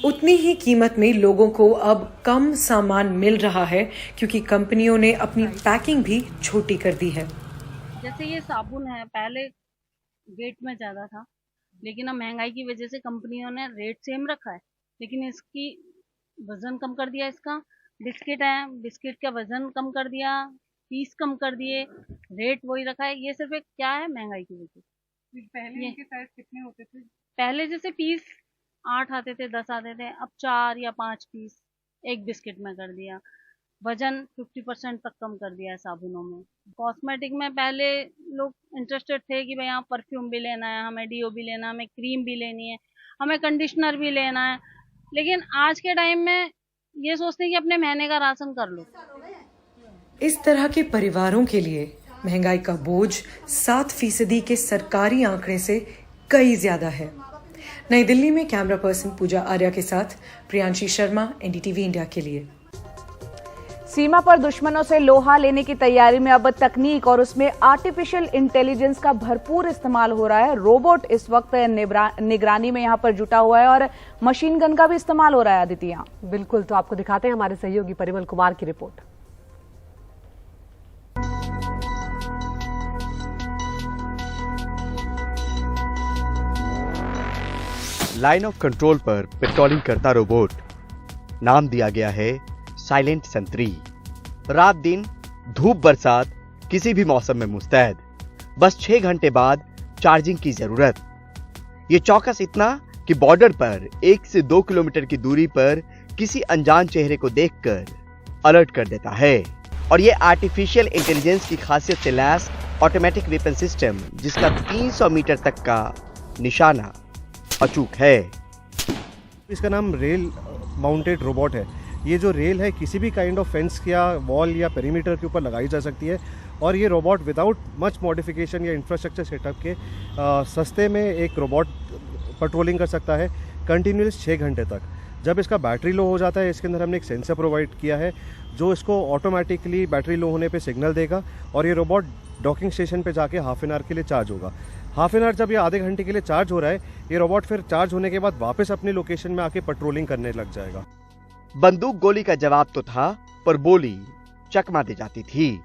उतनी ही कीमत में लोगों को अब कम सामान मिल रहा है क्योंकि कंपनियों ने अपनी पैकिंग भी छोटी कर दी है। जैसे ये साबुन है, पहले वेट में ज्यादा था, लेकिन अब महंगाई की वजह से कंपनियों ने रेट सेम रखा है, लेकिन इसकी वजन कम कर दिया। इसका बिस्किट है, बिस्किट का वजन कम कर दिया, पीस कम कर दिए, रेट वही रखा है। ये सिर्फ एक क्या है, महंगाई की वजह से। पहले इनके साइज कितने होते थे? पहले जैसे पीस 8 आते थे, 10 आते थे, अब 4 या 5 पीस एक बिस्किट में कर दिया। वजन 50% तक कम कर दिया है साबुनों में। कॉस्मेटिक में पहले लोग इंटरेस्टेड थे कि भाई यहाँ परफ्यूम भी लेना है, हमें डीओ भी लेना है, हमें क्रीम भी लेनी है, हमें कंडीशनर भी लेना है, लेकिन आज के टाइम में ये सोचते हैं कि अपने महीने का राशन कर लो। इस तरह के परिवारों के लिए महंगाई का बोझ 7% के सरकारी आंकड़े से कई ज्यादा है। नई दिल्ली में कैमरा पर्सन पूजा आर्या के साथ प्रियांशी शर्मा, एनडीटीवी इंडिया के लिए। सीमा पर दुश्मनों से लोहा लेने की तैयारी में अब तकनीक और उसमें आर्टिफिशियल इंटेलिजेंस का भरपूर इस्तेमाल हो रहा है। रोबोट इस वक्त निगरानी में यहां पर जुटा हुआ है और मशीन गन का भी इस्तेमाल हो रहा है। अदिति, बिल्कुल, तो आपको दिखाते हैं हमारे सहयोगी परिमल कुमार की रिपोर्ट। लाइन ऑफ कंट्रोल पर पेट्रोलिंग करता रोबोट, नाम दिया गया है साइलेंट सन3। रात दिन, धूप बरसात, किसी भी मौसम में मुस्तैद, बस 6 घंटे बाद चार्जिंग की जरूरत। ये चौकस इतना कि बॉर्डर पर 1 से 2 किलोमीटर की दूरी पर किसी अनजान चेहरे को देखकर अलर्ट कर देता है। और ये आर्टिफिशियल इंटेलिजेंस की खासियत से लैस ऑटोमेटिक वेपन सिस्टम, जिसका 300 मीटर तक का निशाना अचूक है। इसका नाम रेल माउंटेड रोबोट है। ये जो रेल है किसी भी काइंड ऑफ फेंस या वॉल या पेरीमीटर के ऊपर लगाई जा सकती है और ये रोबोट विदाउट मच मॉडिफिकेशन या इंफ्रास्ट्रक्चर सेटअप के सस्ते में एक रोबोट पेट्रोलिंग कर सकता है कंटिन्यूस 6 घंटे तक। जब इसका बैटरी लो हो जाता है, इसके अंदर हमने एक सेंसर प्रोवाइड किया है जो इसको ऑटोमेटिकली बैटरी लो होने पे सिग्नल देगा और ये रोबोट डॉकिंग स्टेशन पे जाके हाफ एन आवर के लिए चार्ज होगा। हाफ एन आवर जब ये आधे घंटे के लिए चार्ज हो रहा है, ये रोबोट फिर चार्ज होने के बाद वापस अपनी लोकेशन में आके पेट्रोलिंग करने लग जाएगा। बंदूक गोली का जवाब तो था, पर बोली चकमा दे जाती थी।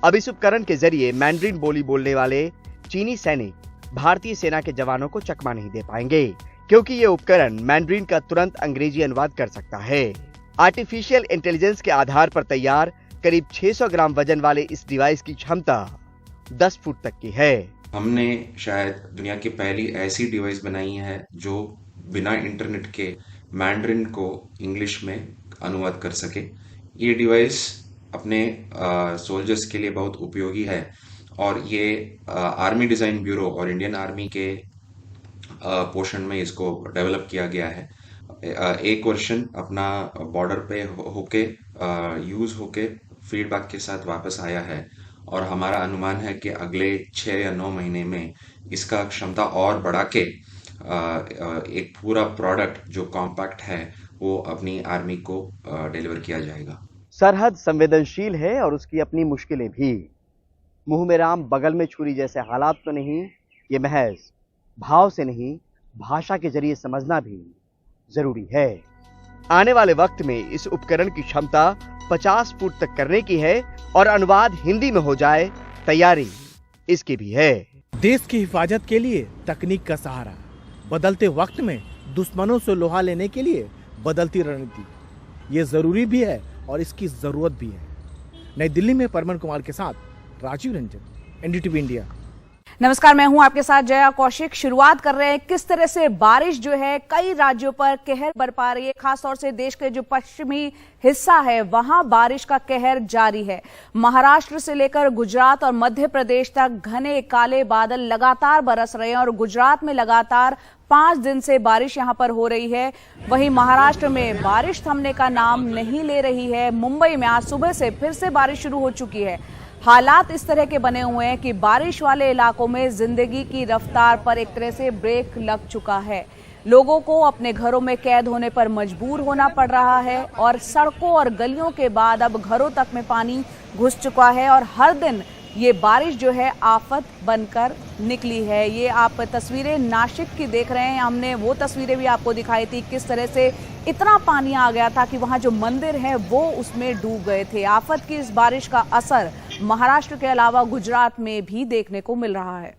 अब इस उपकरण के जरिए मैंड्रिन बोली बोलने वाले चीनी सैनिक भारतीय सेना के जवानों को चकमा नहीं दे पाएंगे, क्योंकि ये उपकरण मैंड्रिन का तुरंत अंग्रेजी अनुवाद कर सकता है। आर्टिफिशियल इंटेलिजेंस के आधार पर तैयार करीब 600 ग्राम वजन वाले इस डिवाइस की क्षमता 10 फुट तक की है। हमने शायद दुनिया की पहली ऐसी डिवाइस बनाई है जो बिना इंटरनेट के मैंड्रिन को इंग्लिश में अनुवाद कर सके। ये डिवाइस अपने सोल्जर्स के लिए बहुत उपयोगी है और ये आर्मी डिज़ाइन ब्यूरो और इंडियन आर्मी के पोर्शन में इसको डेवलप किया गया है। एक वर्जन अपना बॉर्डर पे होके यूज होके फीडबैक के साथ वापस आया है और हमारा अनुमान है कि अगले 6 या 9 महीने में इसका क्षमता और बढ़ा के एक पूरा प्रोडक्ट जो कॉम्पैक्ट है वो अपनी आर्मी को डिलीवर किया जाएगा। सरहद संवेदनशील है और उसकी अपनी मुश्किलें भी। मुंह में राम बगल में छुरी जैसे हालात तो नहीं, ये महज भाव से नहीं भाषा के जरिए समझना भी जरूरी है। आने वाले वक्त में इस उपकरण की क्षमता 50 फुट तक करने की है और अनुवाद हिंदी में हो जाए, तैयारी इसकी भी है। देश की हिफाजत के लिए तकनीक का सहारा, बदलते वक्त में दुश्मनों से लोहा लेने के लिए बदलती रणनीति, ये जरूरी भी है और इसकी जरूरत भी है। नई दिल्ली में परमन कुमार के साथ राजीव रंजन, एनडीटीवी इंडिया। नमस्कार, मैं हूं आपके साथ जया कौशिक। शुरुआत कर रहे हैं किस तरह से बारिश जो है कई राज्यों पर कहर बरपा रही है। खासतौर से देश के जो पश्चिमी हिस्सा है वहां बारिश का कहर जारी है। महाराष्ट्र से लेकर गुजरात और मध्य प्रदेश तक घने काले बादल लगातार बरस रहे हैं और गुजरात में लगातार 5 दिन से बारिश यहां पर हो रही है। वहीं महाराष्ट्र में बारिश थमने का नाम नहीं ले रही है। मुंबई में आज सुबह से फिर से बारिश शुरू हो चुकी है। हालात इस तरह के बने हुए हैं कि बारिश वाले इलाकों में जिंदगी की रफ्तार पर एक तरह से ब्रेक लग चुका है। लोगों को अपने घरों में कैद होने पर मजबूर होना पड़ रहा है और सड़कों और गलियों के बाद अब घरों तक में पानी घुस चुका है और हर दिन ये बारिश जो है आफत बनकर निकली है। ये आप तस्वीरें नासिक की देख रहे हैं। हमने वो तस्वीरें भी आपको दिखाई थी किस तरह से इतना पानी आ गया था कि वहां जो मंदिर हैं वो उसमें डूब गए थे। आफत की इस बारिश का असर महाराष्ट्र के अलावा गुजरात में भी देखने को मिल रहा है।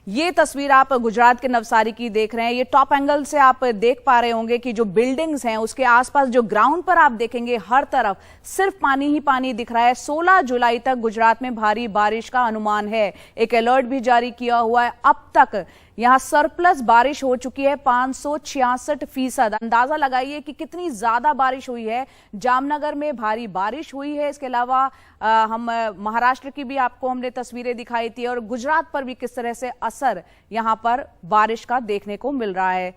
ये तस्वीर आप गुजरात के नवसारी की देख रहे हैं। ये टॉप एंगल से आप देख पा रहे होंगे कि जो बिल्डिंग्स हैं उसके आसपास जो ग्राउंड पर आप देखेंगे हर तरफ सिर्फ पानी ही पानी दिख रहा है। 16 जुलाई तक गुजरात में भारी बारिश का अनुमान है। एक अलर्ट भी जारी किया हुआ है। अब तक यहां सरप्लस बारिश हो चुकी है 566%। अंदाजा लगाइए कि कितनी ज्यादा बारिश हुई है। जामनगर में भारी बारिश हुई है। इसके अलावा हम महाराष्ट्र की भी आपको हमने तस्वीरें दिखाई थी और गुजरात पर भी किस तरह से असर यहां पर बारिश का देखने को मिल रहा है।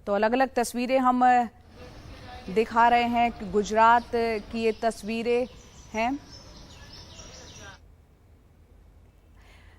तो अलग अलग तस्वीरें हम दिखा रहे हैं कि गुजरात की ये तस्वीरें हैं।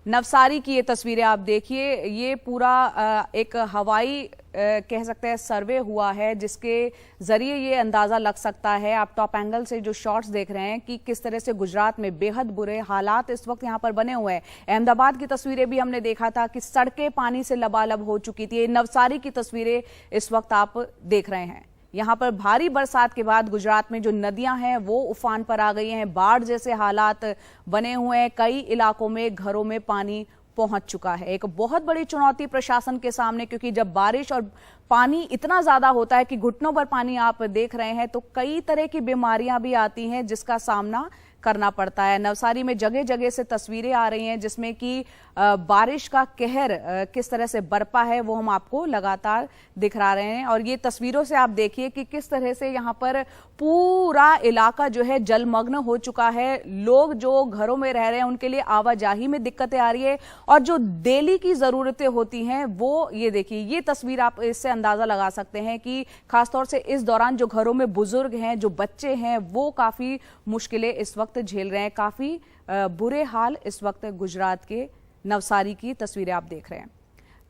नवसारी की ये तस्वीरें आप देखिए। ये पूरा एक हवाई कह सकते हैं सर्वे हुआ है जिसके जरिए ये अंदाजा लग सकता है। आप टॉप एंगल से जो शॉट्स देख रहे हैं कि किस तरह से गुजरात में बेहद बुरे हालात इस वक्त यहाँ पर बने हुए हैं। अहमदाबाद की तस्वीरें भी हमने देखा था कि सड़कें पानी से लबालब हो चुकी थी। नवसारी की तस्वीरें इस वक्त आप देख रहे हैं। यहाँ पर भारी बरसात के बाद गुजरात में जो नदियां हैं वो उफान पर आ गई हैं। बाढ़ जैसे हालात बने हुए हैं। कई इलाकों में घरों में पानी पहुंच चुका है। एक बहुत बड़ी चुनौती प्रशासन के सामने, क्योंकि जब बारिश और पानी इतना ज्यादा होता है कि घुटनों पर पानी आप देख रहे हैं तो कई तरह की बीमारियां भी आती हैं जिसका सामना करना पड़ता है। नवसारी में जगह जगह से तस्वीरें आ रही हैं जिसमें कि बारिश का कहर किस तरह से बरपा है वो हम आपको लगातार दिखा रहे हैं। और ये तस्वीरों से आप देखिए कि किस तरह से यहाँ पर पूरा इलाका जो है जलमग्न हो चुका है। लोग जो घरों में रह रहे हैं उनके लिए आवाजाही में दिक्कतें आ रही है और जो डेली की जरूरतें होती हैं वो ये देखिए, ये तस्वीर आप इससे अंदाजा लगा सकते हैं कि खासतौर से इस दौरान जो घरों में बुजुर्ग हैं, जो बच्चे हैं, वो काफी मुश्किलें इस वक्त झेल रहे हैं। काफी बुरे हाल इस वक्त गुजरात के नवसारी की तस्वीरें आप देख रहे हैं।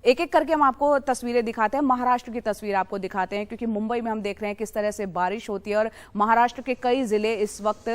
एक एक करके हम आपको तस्वीरें दिखाते हैं। महाराष्ट्र की तस्वीर आपको दिखाते हैं क्योंकि मुंबई में हम देख रहे हैं किस तरह से बारिश होती है और महाराष्ट्र के कई जिले इस वक्त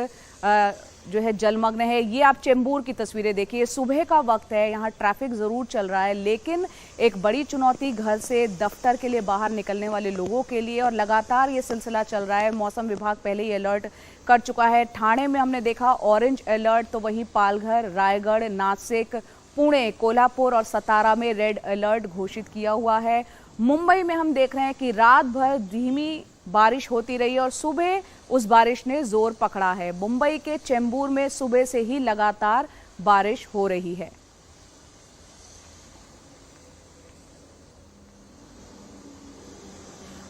जो है जलमग्न है। ये आप चेंबूर की तस्वीरें देखिए, सुबह का वक्त है, यहाँ ट्रैफिक जरूर चल रहा है लेकिन एक बड़ी चुनौती घर से दफ्तर के लिए बाहर निकलने वाले लोगों के लिए, और लगातार ये सिलसिला चल रहा है। मौसम विभाग पहले ही अलर्ट कर चुका है। ठाणे में हमने देखा ऑरेंज अलर्ट, तो वहीं पालघर, रायगढ़, नासिक, पुणे, कोल्हापुर और सतारा में रेड अलर्ट घोषित किया हुआ है। मुंबई में हम देख रहे हैं कि रात भर धीमी बारिश होती रही और सुबह उस बारिश ने जोर पकड़ा है। मुंबई के चेंबूर में सुबह से ही लगातार बारिश हो रही है।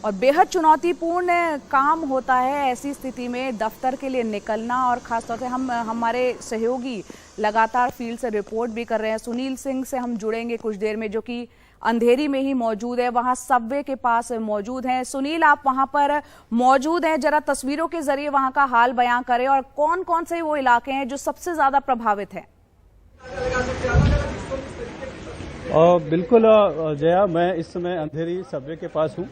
और बेहद चुनौतीपूर्ण काम होता है ऐसी स्थिति में दफ्तर के लिए निकलना, और खासतौर से हमारे सहयोगी लगातार फील्ड से रिपोर्ट भी कर रहे हैं। सुनील सिंह से हम जुड़ेंगे कुछ देर में, जो कि अंधेरी में ही मौजूद है, वहां सबवे के पास मौजूद हैं। सुनील, आप वहां पर मौजूद हैं, जरा तस्वीरों के जरिए वहां का हाल बयां करें और कौन कौन से वो इलाके हैं जो सबसे ज्यादा प्रभावित हैं। बिल्कुल जया, मैं इस समय अंधेरी सबवे के पास हूं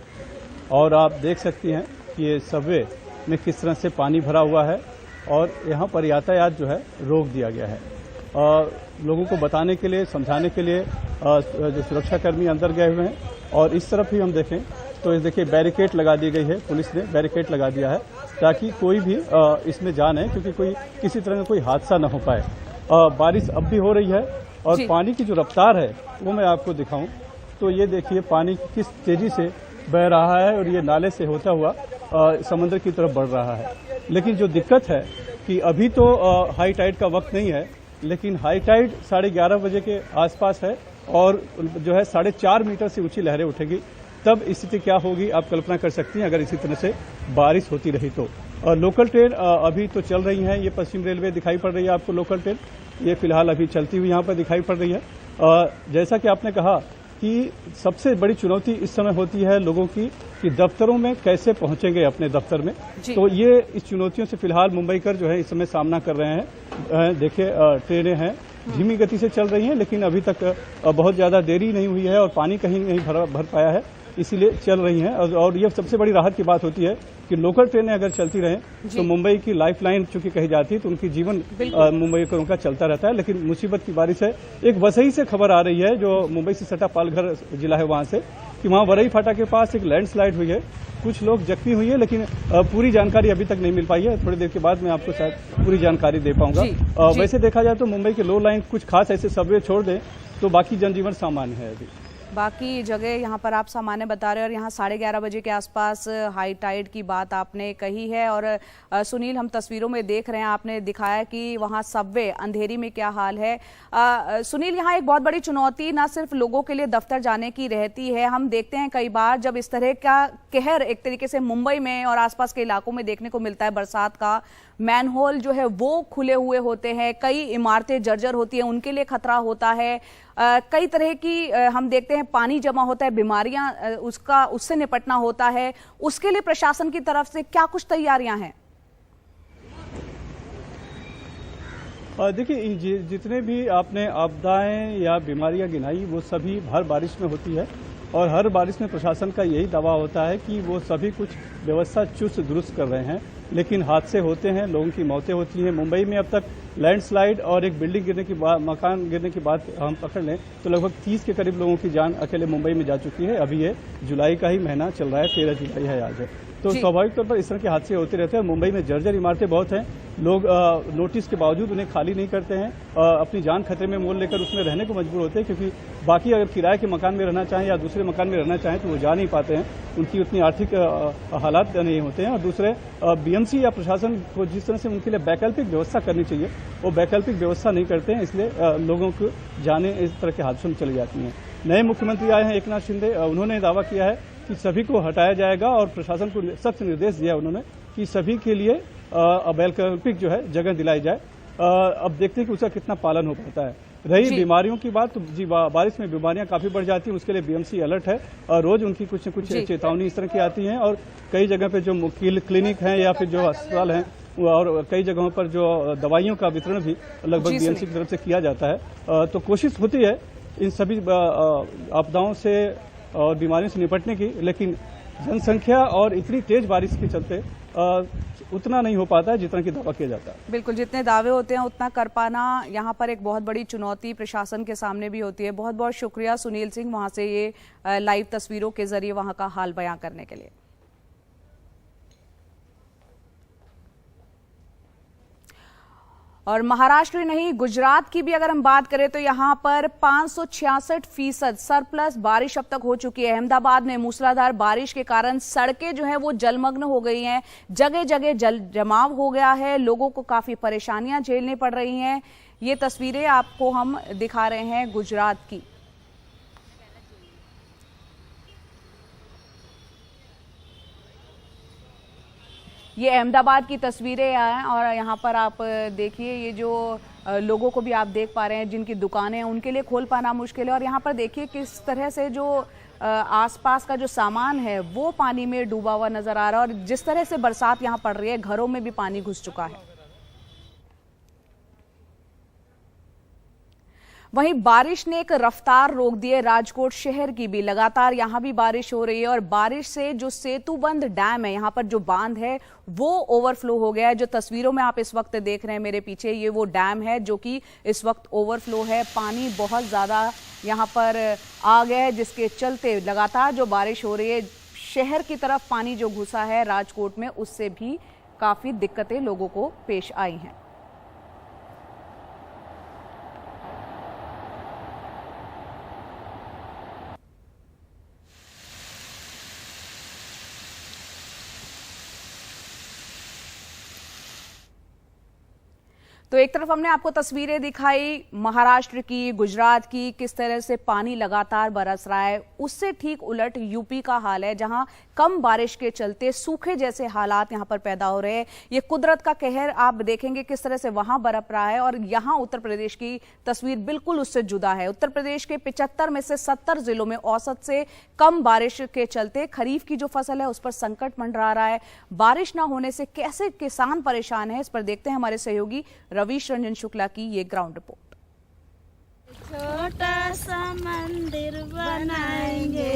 और आप देख सकती हैं कि ये सबवे में किस तरह से पानी भरा हुआ है और यहाँ पर यातायात जो है रोक दिया गया है। लोगों को बताने के लिए, समझाने के लिए जो सुरक्षाकर्मी अंदर गए हुए हैं, और इस तरफ ही हम देखें तो इस देखिए बैरिकेड लगा दी गई है, पुलिस ने बैरिकेड लगा दिया है ताकि कोई भी इसमें जा नहीं, क्योंकि किसी तरह का कोई हादसा न हो पाए। बारिश अब भी हो रही है और पानी की जो रफ्तार है वो मैं आपको दिखाऊं तो ये देखिए पानी किस तेजी से बह रहा है और ये नाले से होता हुआ समंदर की तरफ बढ़ रहा है। लेकिन जो दिक्कत है कि अभी तो हाई टाइड का वक्त नहीं है, लेकिन हाई टाइड 11:30 बजे के आसपास है और जो है 4.5 मीटर से ऊंची लहरें उठेगी। तब स्थिति क्या होगी आप कल्पना कर सकती हैं अगर इसी तरह से बारिश होती रही तो। लोकल ट्रेन अभी तो चल रही हैं, ये पश्चिम रेलवे दिखाई पड़ रही है आपको, लोकल ट्रेन ये फिलहाल अभी चलती हुई यहाँ पर दिखाई पड़ रही है। जैसा कि आपने कहा कि सबसे बड़ी चुनौती इस समय होती है लोगों की कि दफ्तरों में कैसे पहुंचेंगे अपने दफ्तर में, तो ये इस चुनौतियों से फिलहाल मुंबईकर जो है इस समय सामना कर रहे हैं। देखिए ट्रेनें हैं, धीमी गति से चल रही हैं लेकिन अभी तक बहुत ज्यादा देरी नहीं हुई है और पानी कहीं नहीं भर पाया है, इसीलिए चल रही हैं। और ये सबसे बड़ी राहत की बात होती है कि लोकल ट्रेनें अगर चलती रहें तो मुंबई की लाइफलाइन चूंकि कही जाती है तो उनकी जीवन मुंबईकरों का चलता रहता है। लेकिन मुसीबत की बारिश है। एक वसई से खबर आ रही है जो मुंबई से सटा पालघर जिला है वहां से, कि वहां वरई फाटा के पास एक लैंडस्लाइड हुई है, कुछ लोग जख्मी हुई है, लेकिन पूरी जानकारी अभी तक नहीं मिल पाई है। थोड़ी देर के बाद मैं आपको शायद पूरी जानकारी दे पाऊंगा। वैसे देखा जाए तो मुंबई के लो लाइन कुछ खास ऐसे सबवे छोड़ दें तो बाकी जनजीवन सामान्य है। अभी बाकी जगह यहाँ पर आप सामान्य बता रहे हैं और यहाँ 11:30 बजे के आसपास हाई टाइड की बात आपने कही है। और सुनील, हम तस्वीरों में देख रहे हैं, आपने दिखाया कि वहाँ सबवे अंधेरी में क्या हाल है। सुनील, यहाँ एक बहुत बड़ी चुनौती ना सिर्फ लोगों के लिए दफ्तर जाने की रहती है, हम देखते हैं कई बार जब इस तरह का कहर एक तरीके से मुंबई में और आसपास के इलाकों में देखने को मिलता है, बरसात का मैनहोल जो है वो खुले हुए होते हैं, कई इमारतें जर्जर होती हैं, उनके लिए खतरा होता है। कई तरह की हम देखते हैं पानी जमा होता है, बीमारियां उससे निपटना होता है, उसके लिए प्रशासन की तरफ से क्या कुछ तैयारियां हैं? देखिए जितने भी आपने आपदाएं या बीमारियां गिनाई वो सभी हर बारिश में होती है और हर बारिश में प्रशासन का यही दावा होता है कि वो सभी कुछ व्यवस्था चुस्त दुरुस्त कर रहे हैं, लेकिन हादसे होते हैं, लोगों की मौतें होती हैं। मुंबई में अब तक लैंडस्लाइड और एक बिल्डिंग गिरने की मकान गिरने की बात हम पकड़ लें तो लगभग 30 के करीब लोगों की जान अकेले मुंबई में जा चुकी है। अभी ये जुलाई का ही महीना चल रहा है, 13 जुलाई है आज। तो स्वाभाविक तौर पर इस तरह के हादसे होते रहते हैं। मुंबई में जर्जर इमारतें बहुत हैं, लोग नोटिस के बावजूद उन्हें खाली नहीं करते हैं, अपनी जान खतरे में मोल लेकर उसमें रहने को मजबूर होते हैं, क्योंकि बाकी अगर किराए के मकान में रहना चाहें या दूसरे मकान में रहना चाहें तो वो जा नहीं पाते हैं, उनकी उतनी आर्थिक हालात नहीं होते हैं। और दूसरे बीएमसी या प्रशासन को जिस तरह से उनके लिए वैकल्पिक व्यवस्था करनी चाहिए वो वैकल्पिक व्यवस्था नहीं करते हैं, इसलिए लोगों को जाने इस तरह के हादसों में चली जाती हैं। नए मुख्यमंत्री आए हैं एकनाथ शिंदे, उन्होंने दावा किया है कि सभी को हटाया जाएगा और प्रशासन को सख्त निर्देश दिया है उन्होंने कि सभी के लिए वैकल्पिक जो है जगह दिलाई जाए। अब देखते हैं कि उसका कितना पालन हो पाता है। रही बीमारियों की बात, तो जी बारिश में बीमारियां काफी बढ़ जाती हैं, उसके लिए बीएमसी अलर्ट है और रोज उनकी कुछ न कुछ चेतावनी इस तरह की आती हैं। और कई जगह पे जो क्लिनिक हैं या फिर जो अस्पताल हैं और कई जगहों पर जो दवाइयों का वितरण भी लगभग बीएमसी की तरफ से किया जाता है। तो कोशिश होती है इन सभी आपदाओं से और बीमारियों से निपटने की, लेकिन जनसंख्या और इतनी तेज बारिश के चलते उतना नहीं हो पाता है जितना कि दावा किया जाता है। बिल्कुल, जितने दावे होते हैं उतना कर पाना यहाँ पर एक बहुत बड़ी चुनौती प्रशासन के सामने भी होती है। बहुत बहुत शुक्रिया सुनील सिंह वहां से ये लाइव तस्वीरों के जरिए वहां का हाल बयां करने के लिए। और महाराष्ट्र नहीं, गुजरात की भी अगर हम बात करें तो यहाँ पर 566% सरप्लस बारिश अब तक हो चुकी है। अहमदाबाद में मूसलाधार बारिश के कारण सड़कें जो हैं वो जलमग्न हो गई हैं, जगह जगह जल जमाव हो गया है, लोगों को काफी परेशानियां झेलनी पड़ रही हैं। ये तस्वीरें आपको हम दिखा रहे हैं गुजरात की। ये अहमदाबाद की तस्वीरें हैं और यहाँ पर आप देखिए ये जो लोगों को भी आप देख पा रहे हैं जिनकी दुकानें हैं उनके लिए खोल पाना मुश्किल है। और यहाँ पर देखिए किस तरह से जो आसपास का जो सामान है वो पानी में डूबा हुआ नजर आ रहा है और जिस तरह से बरसात यहाँ पड़ रही है घरों में भी पानी घुस चुका है। वहीं बारिश ने एक रफ्तार रोक दी है राजकोट शहर की भी। लगातार यहाँ भी बारिश हो रही है और बारिश से जो सेतुबंध डैम है, यहाँ पर जो बांध है वो ओवरफ्लो हो गया है। जो तस्वीरों में आप इस वक्त देख रहे हैं मेरे पीछे, ये वो डैम है जो कि इस वक्त ओवरफ्लो है। पानी बहुत ज्यादा यहाँ पर आ गया है जिसके चलते लगातार जो बारिश हो रही है, शहर की तरफ पानी जो घुसा है राजकोट में, उससे भी काफी दिक्कतें लोगों को पेश आई हैं। तो एक तरफ हमने आपको तस्वीरें दिखाई महाराष्ट्र की, गुजरात की, किस तरह से पानी लगातार बरस रहा है। उससे ठीक उलट यूपी का हाल है जहां कम बारिश के चलते सूखे जैसे हालात यहां पर पैदा हो रहे हैं। ये कुदरत का कहर आप देखेंगे किस तरह से वहां बरप रहा है और यहां उत्तर प्रदेश की तस्वीर बिल्कुल उससे जुदा है। उत्तर प्रदेश के 75 में से 70 जिलों में औसत से कम बारिश के चलते खरीफ की जो फसल है उस पर संकट मंडरा रहा है। बारिश न होने से कैसे किसान परेशान है, इस पर देखते हैं हमारे सहयोगी रवीश रंजन शुक्ला की ये ग्राउंड रिपोर्ट। छोटा सा मंदिर बनाएंगे,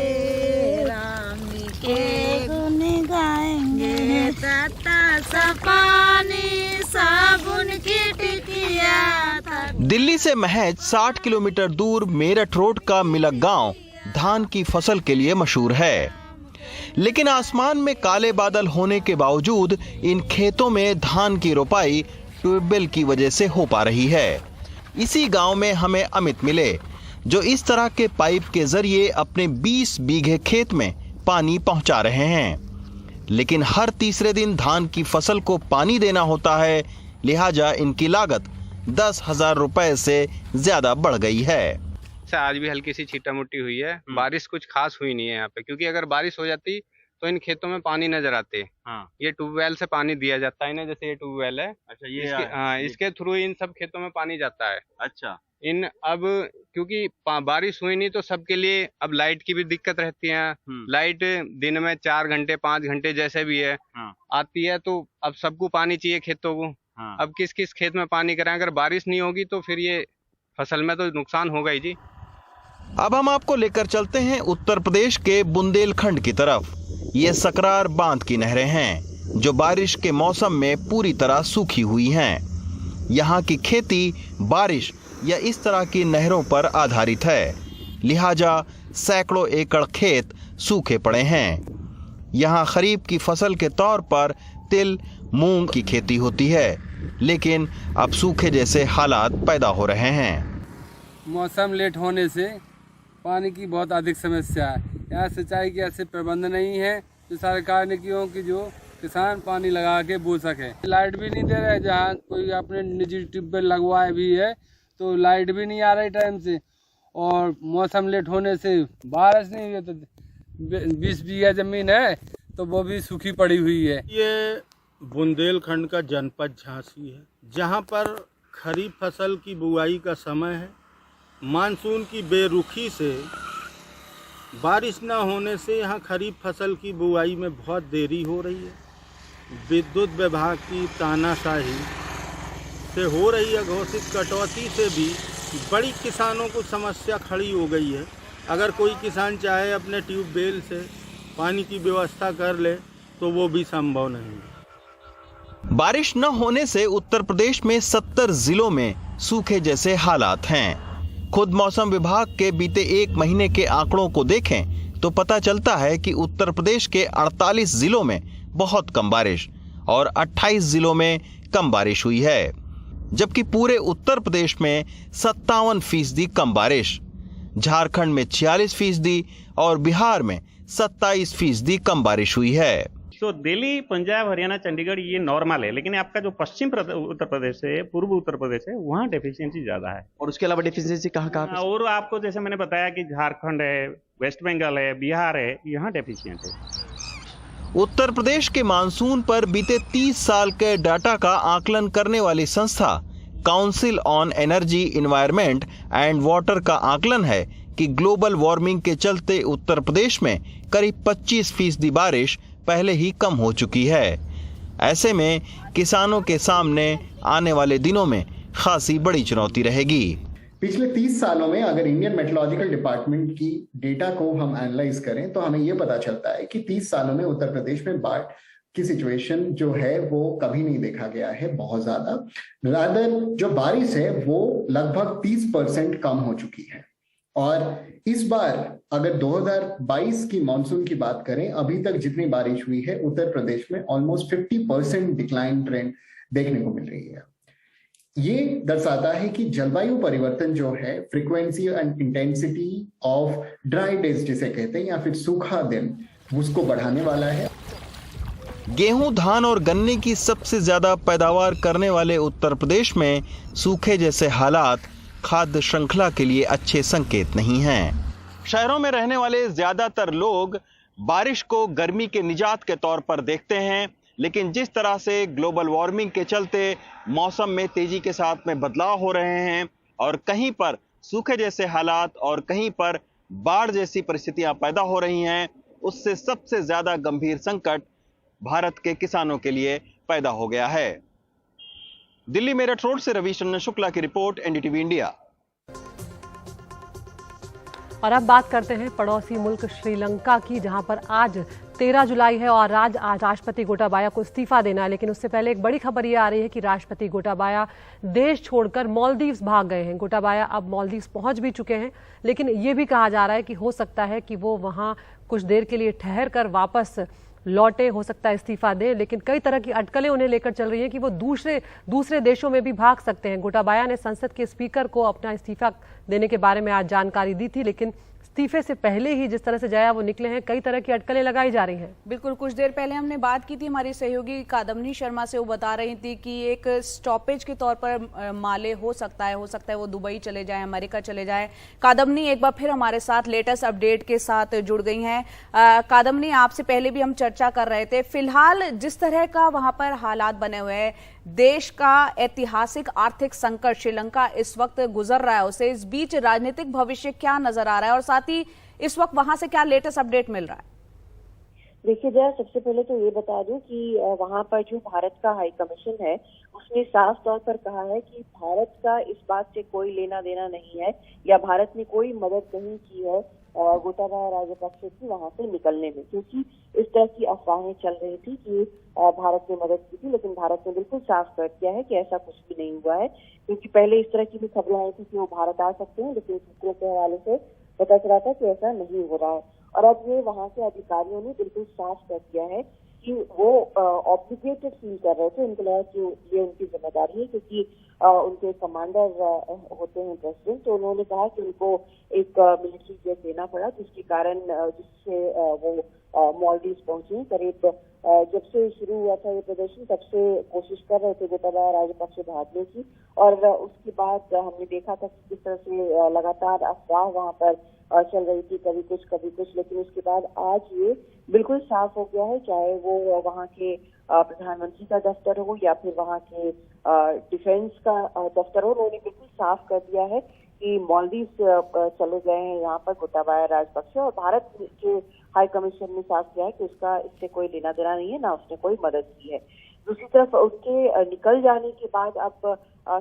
राम के गुण गाएंगे, ताता सा पानी साबुन की टिकिया। दिल्ली से महज 60 किलोमीटर दूर मेरठ रोड का मिलक गांव धान की फसल के लिए मशहूर है, लेकिन आसमान में काले बादल होने के बावजूद इन खेतों में धान की रोपाई ट्यूबवेल की वजह से हो पा रही है। इसी गांव में हमें अमित मिले जो इस तरह के पाइप के जरिए अपने 20 बीघे खेत में पानी पहुंचा रहे हैं, लेकिन हर तीसरे दिन धान की फसल को पानी देना होता है, लिहाजा इनकी लागत 10,000 रुपए से ज्यादा बढ़ गई है। आज भी हल्की सी छीटा मुट्टी हुई है, बारिश कुछ खास हुई नहीं है यहाँ पे, क्योंकि अगर बारिश हो जाती तो इन खेतों में पानी नजर आते। ये ट्यूबवेल से पानी दिया जाता है इन्हें, जैसे ये ट्यूबवेल है। अच्छा, ये इसके थ्रू इन सब खेतों में पानी जाता है। अच्छा, इन अब क्योंकि बारिश हुई नहीं तो सबके लिए अब लाइट की भी दिक्कत रहती है। लाइट दिन में 4 घंटे 5 घंटे जैसे भी है आती है, तो अब सबको पानी चाहिए खेतों को। अब किस किस खेत में पानी कराएं, अगर बारिश नहीं होगी तो फिर ये फसल में तो नुकसान होगा ही जी। अब हम आपको लेकर चलते हैं उत्तर प्रदेश के बुंदेलखंड की तरफ। ये सकरार बांध की नहरें हैं जो बारिश के मौसम में पूरी तरह सूखी हुई हैं। यहाँ की खेती बारिश या इस तरह की नहरों पर आधारित है, लिहाजा सैकड़ों एकड़ खेत सूखे पड़े हैं। यहाँ खरीफ की फसल के तौर पर तिल, मूंग की खेती होती है, लेकिन अब सूखे जैसे हालात पैदा हो रहे हैं। मौसम लेट होने से पानी की बहुत अधिक समस्या है। यहाँ सिंचाई के ऐसे प्रबंध नहीं है जो सरकार ने किया कि जो किसान पानी लगा के बो सके। लाइट भी नहीं दे रहे, जहाँ कोई अपने निजी ट्यूबवेल लगवाए भी है तो लाइट भी नहीं आ रही टाइम से, और मौसम लेट होने से बारिश नहीं हुई है, तो 20 बीघा जमीन है तो वो भी सूखी पड़ी हुई है। ये बुंदेलखंड का जनपद झांसी है, जहां पर खरीफ फसल की बुआई का समय है। मानसून की बेरुखी से, बारिश न होने से यहाँ खरीफ फसल की बुआई में बहुत देरी हो रही है। विद्युत विभाग की तानाशाही से हो रही है घोषित कटौती से भी बड़ी किसानों को समस्या खड़ी हो गई है। अगर कोई किसान चाहे अपने ट्यूबवेल से पानी की व्यवस्था कर ले तो वो भी संभव नहीं है। बारिश न होने से उत्तर प्रदेश में 70 जिलों में सूखे जैसे हालात हैं। खुद मौसम विभाग के बीते एक महीने के आंकड़ों को देखें तो पता चलता है कि उत्तर प्रदेश के 48 जिलों में बहुत कम बारिश और 28 जिलों में कम बारिश हुई है, जबकि पूरे उत्तर प्रदेश में 57% कम बारिश, झारखंड में 46% और बिहार में 27% कम बारिश हुई है। तो दिल्ली, पंजाब, हरियाणा, चंडीगढ़ ये नॉर्मल है, लेकिन आपका जो पश्चिम उत्तर प्रदेश है, पूर्व उत्तर प्रदेश है, वहाँ डेफिशिएंसी ज्यादा है। और उसके अलावा डेफिशिएंसी कहाँ पे? और आपको जैसे मैंने बताया कि झारखंड है, वेस्ट बंगाल है, बिहार है, यहाँ डेफिशिएंट है। उत्तर प्रदेश के मानसून पर बीते 30 साल के डाटा का आकलन करने वाली संस्था council on energy, environment and water का आकलन है कि ग्लोबल वार्मिंग के चलते उत्तर प्रदेश में करीब 25% बारिश पहले ही कम हो चुकी है। ऐसे में किसानों के सामने आने वाले दिनों में खासी बड़ी चुनौती रहेगी। पिछले 30 सालों में अगर इंडियन मेट्रोलॉजिकल डिपार्टमेंट की डेटा को हम एनालाइज करें तो हमें यह पता चलता है कि 30 सालों में उत्तर प्रदेश में बाढ़ की सिचुएशन जो है वो कभी नहीं देखा गया है, बहुत ज्यादा। रादर जो बारिश है वो लगभग 30% कम हो चुकी है। और इस बार अगर 2022 की मॉनसून की बात करें, अभी तक जितनी बारिश हुई है उत्तर प्रदेश में ऑलमोस्ट 50% डिक्लाइन ट्रेंड देखने को मिल रही है। ये दर्शाता है कि जलवायु परिवर्तन जो है, frequency and intensity of dry days जिसे कहते हैं या फिर सूखा दिन, उसको बढ़ाने वाला है। गेहूं, धान और गन्ने की सबसे ज्यादा पैदावार करने वाले उत्तर प्रदेश में सूखे जैसे हालात खाद्य श्रृंखला के लिए अच्छे संकेत नहीं हैं। शहरों में रहने वाले ज्यादातर लोग बारिश को गर्मी के निजात के तौर पर देखते हैं, लेकिन जिस तरह से ग्लोबल वार्मिंग के चलते मौसम में तेजी के साथ में बदलाव हो रहे हैं और कहीं पर सूखे जैसे हालात और कहीं पर बाढ़ जैसी परिस्थितियां पैदा हो रही हैं, उससे सबसे ज्यादा गंभीर संकट भारत के किसानों के लिए पैदा हो गया है। दिल्ली मेरठ रोड से रविचंद्रन शुक्ला की रिपोर्ट, एनडीटीवी इंडिया। और अब बात करते हैं पड़ोसी मुल्क श्रीलंका की, जहां पर आज 13 जुलाई है और आज राष्ट्रपति गोटाबाया को इस्तीफा देना है। लेकिन उससे पहले एक बड़ी खबर ये आ रही है कि राष्ट्रपति गोटाबाया देश छोड़कर मालदीव्स भाग गए हैं। गोटाबाया अब मालदीव्स पहुंच भी चुके हैं, लेकिन ये भी कहा जा रहा है कि हो सकता है कि वो वहां कुछ देर के लिए ठहर कर वापस लौटे, हो सकता है इस्तीफा दे। लेकिन कई तरह की अटकलें उन्हें लेकर चल रही हैं कि वो दूसरे देशों में भी भाग सकते हैं। गोटाबाया ने संसद के स्पीकर को अपना इस्तीफा देने के बारे में आज जानकारी दी थी, लेकिन इस्तीफे से पहले ही जिस तरह से जया वो निकले हैं, कई तरह की अटकलें लगाई जा रही हैं। बिल्कुल, कुछ देर पहले हमने बात की थी हमारी सहयोगी कादम्बनी शर्मा से, वो बता रही थी कि एक स्टॉपेज के तौर पर माले हो सकता है वो दुबई चले जाए, अमेरिका चले जाए। कादम्बनी एक बार फिर हमारे साथ लेटेस्ट अपडेट के साथ जुड़ गई हैं। कादम्बनी, आपसे पहले भी हम चर्चा कर रहे थे, फिलहाल जिस तरह का वहां पर हालात बने हुए हैं, देश का ऐतिहासिक आर्थिक संकट श्रीलंका इस वक्त गुजर रहा है, उसे इस बीच राजनीतिक भविष्य क्या नजर आ रहा है और साथ ही इस वक्त वहां से क्या लेटेस्ट अपडेट मिल रहा है? देखिए जया, सबसे पहले तो ये बता दूं कि वहां पर जो भारत का हाई कमीशन है उसने साफ तौर पर कहा है कि भारत का इस बात से कोई लेना देना नहीं है या भारत ने कोई मदद नहीं की है गोटाबाया राजपक्षे की वहां से निकलने में, क्योंकि इस तरह की अफवाहें चल रही थी कि भारत ने मदद की थी, लेकिन भारत ने बिल्कुल साफ कर दिया है कि ऐसा कुछ भी नहीं हुआ है। क्योंकि पहले इस तरह की भी खबरें आई थी कि वो भारत आ सकते हैं, लेकिन सूत्रों के हवाले से पता चला था कि ऐसा नहीं हो रहा है। और अब ये वहाँ के अधिकारियों ने बिल्कुल साफ कर दिया है कि वो ऑब्लिगेटेड फील कर रहे थे, उनको लगा कि ये उनकी जिम्मेदारी है क्योंकि उनके कमांडर होते हैं प्रेसिडेंट, तो उन्होंने कहा कि उनको एक मिलिट्री जेट देना पड़ा, जिसके कारण जिससे वो मालदीव्स पहुंचे। करीब जब से शुरू हुआ था ये प्रदर्शन तब से कोशिश कर रहे थे गोटाबाया राजपक्षे भागने की, और उसके बाद हमने देखा था कि किस तरह से लगातार अफवाह वहां पर चल रही थी, कभी कुछ, लेकिन उसके बाद आज ये बिल्कुल साफ हो गया है, चाहे वो वहाँ के प्रधानमंत्री का दफ्तर हो या फिर वहाँ के डिफेंस का दफ्तर हो, उन्होंने बिल्कुल साफ कर दिया है कि मालदीव्स चले गए हैं यहाँ पर गोटाबाया राजपक्षे, और भारत के हाई कमीशन ने साफ किया है कि उसका इससे कोई लेना देना नहीं है, ना उसने कोई मदद की है। दूसरी तरफ उसके निकल जाने के बाद अब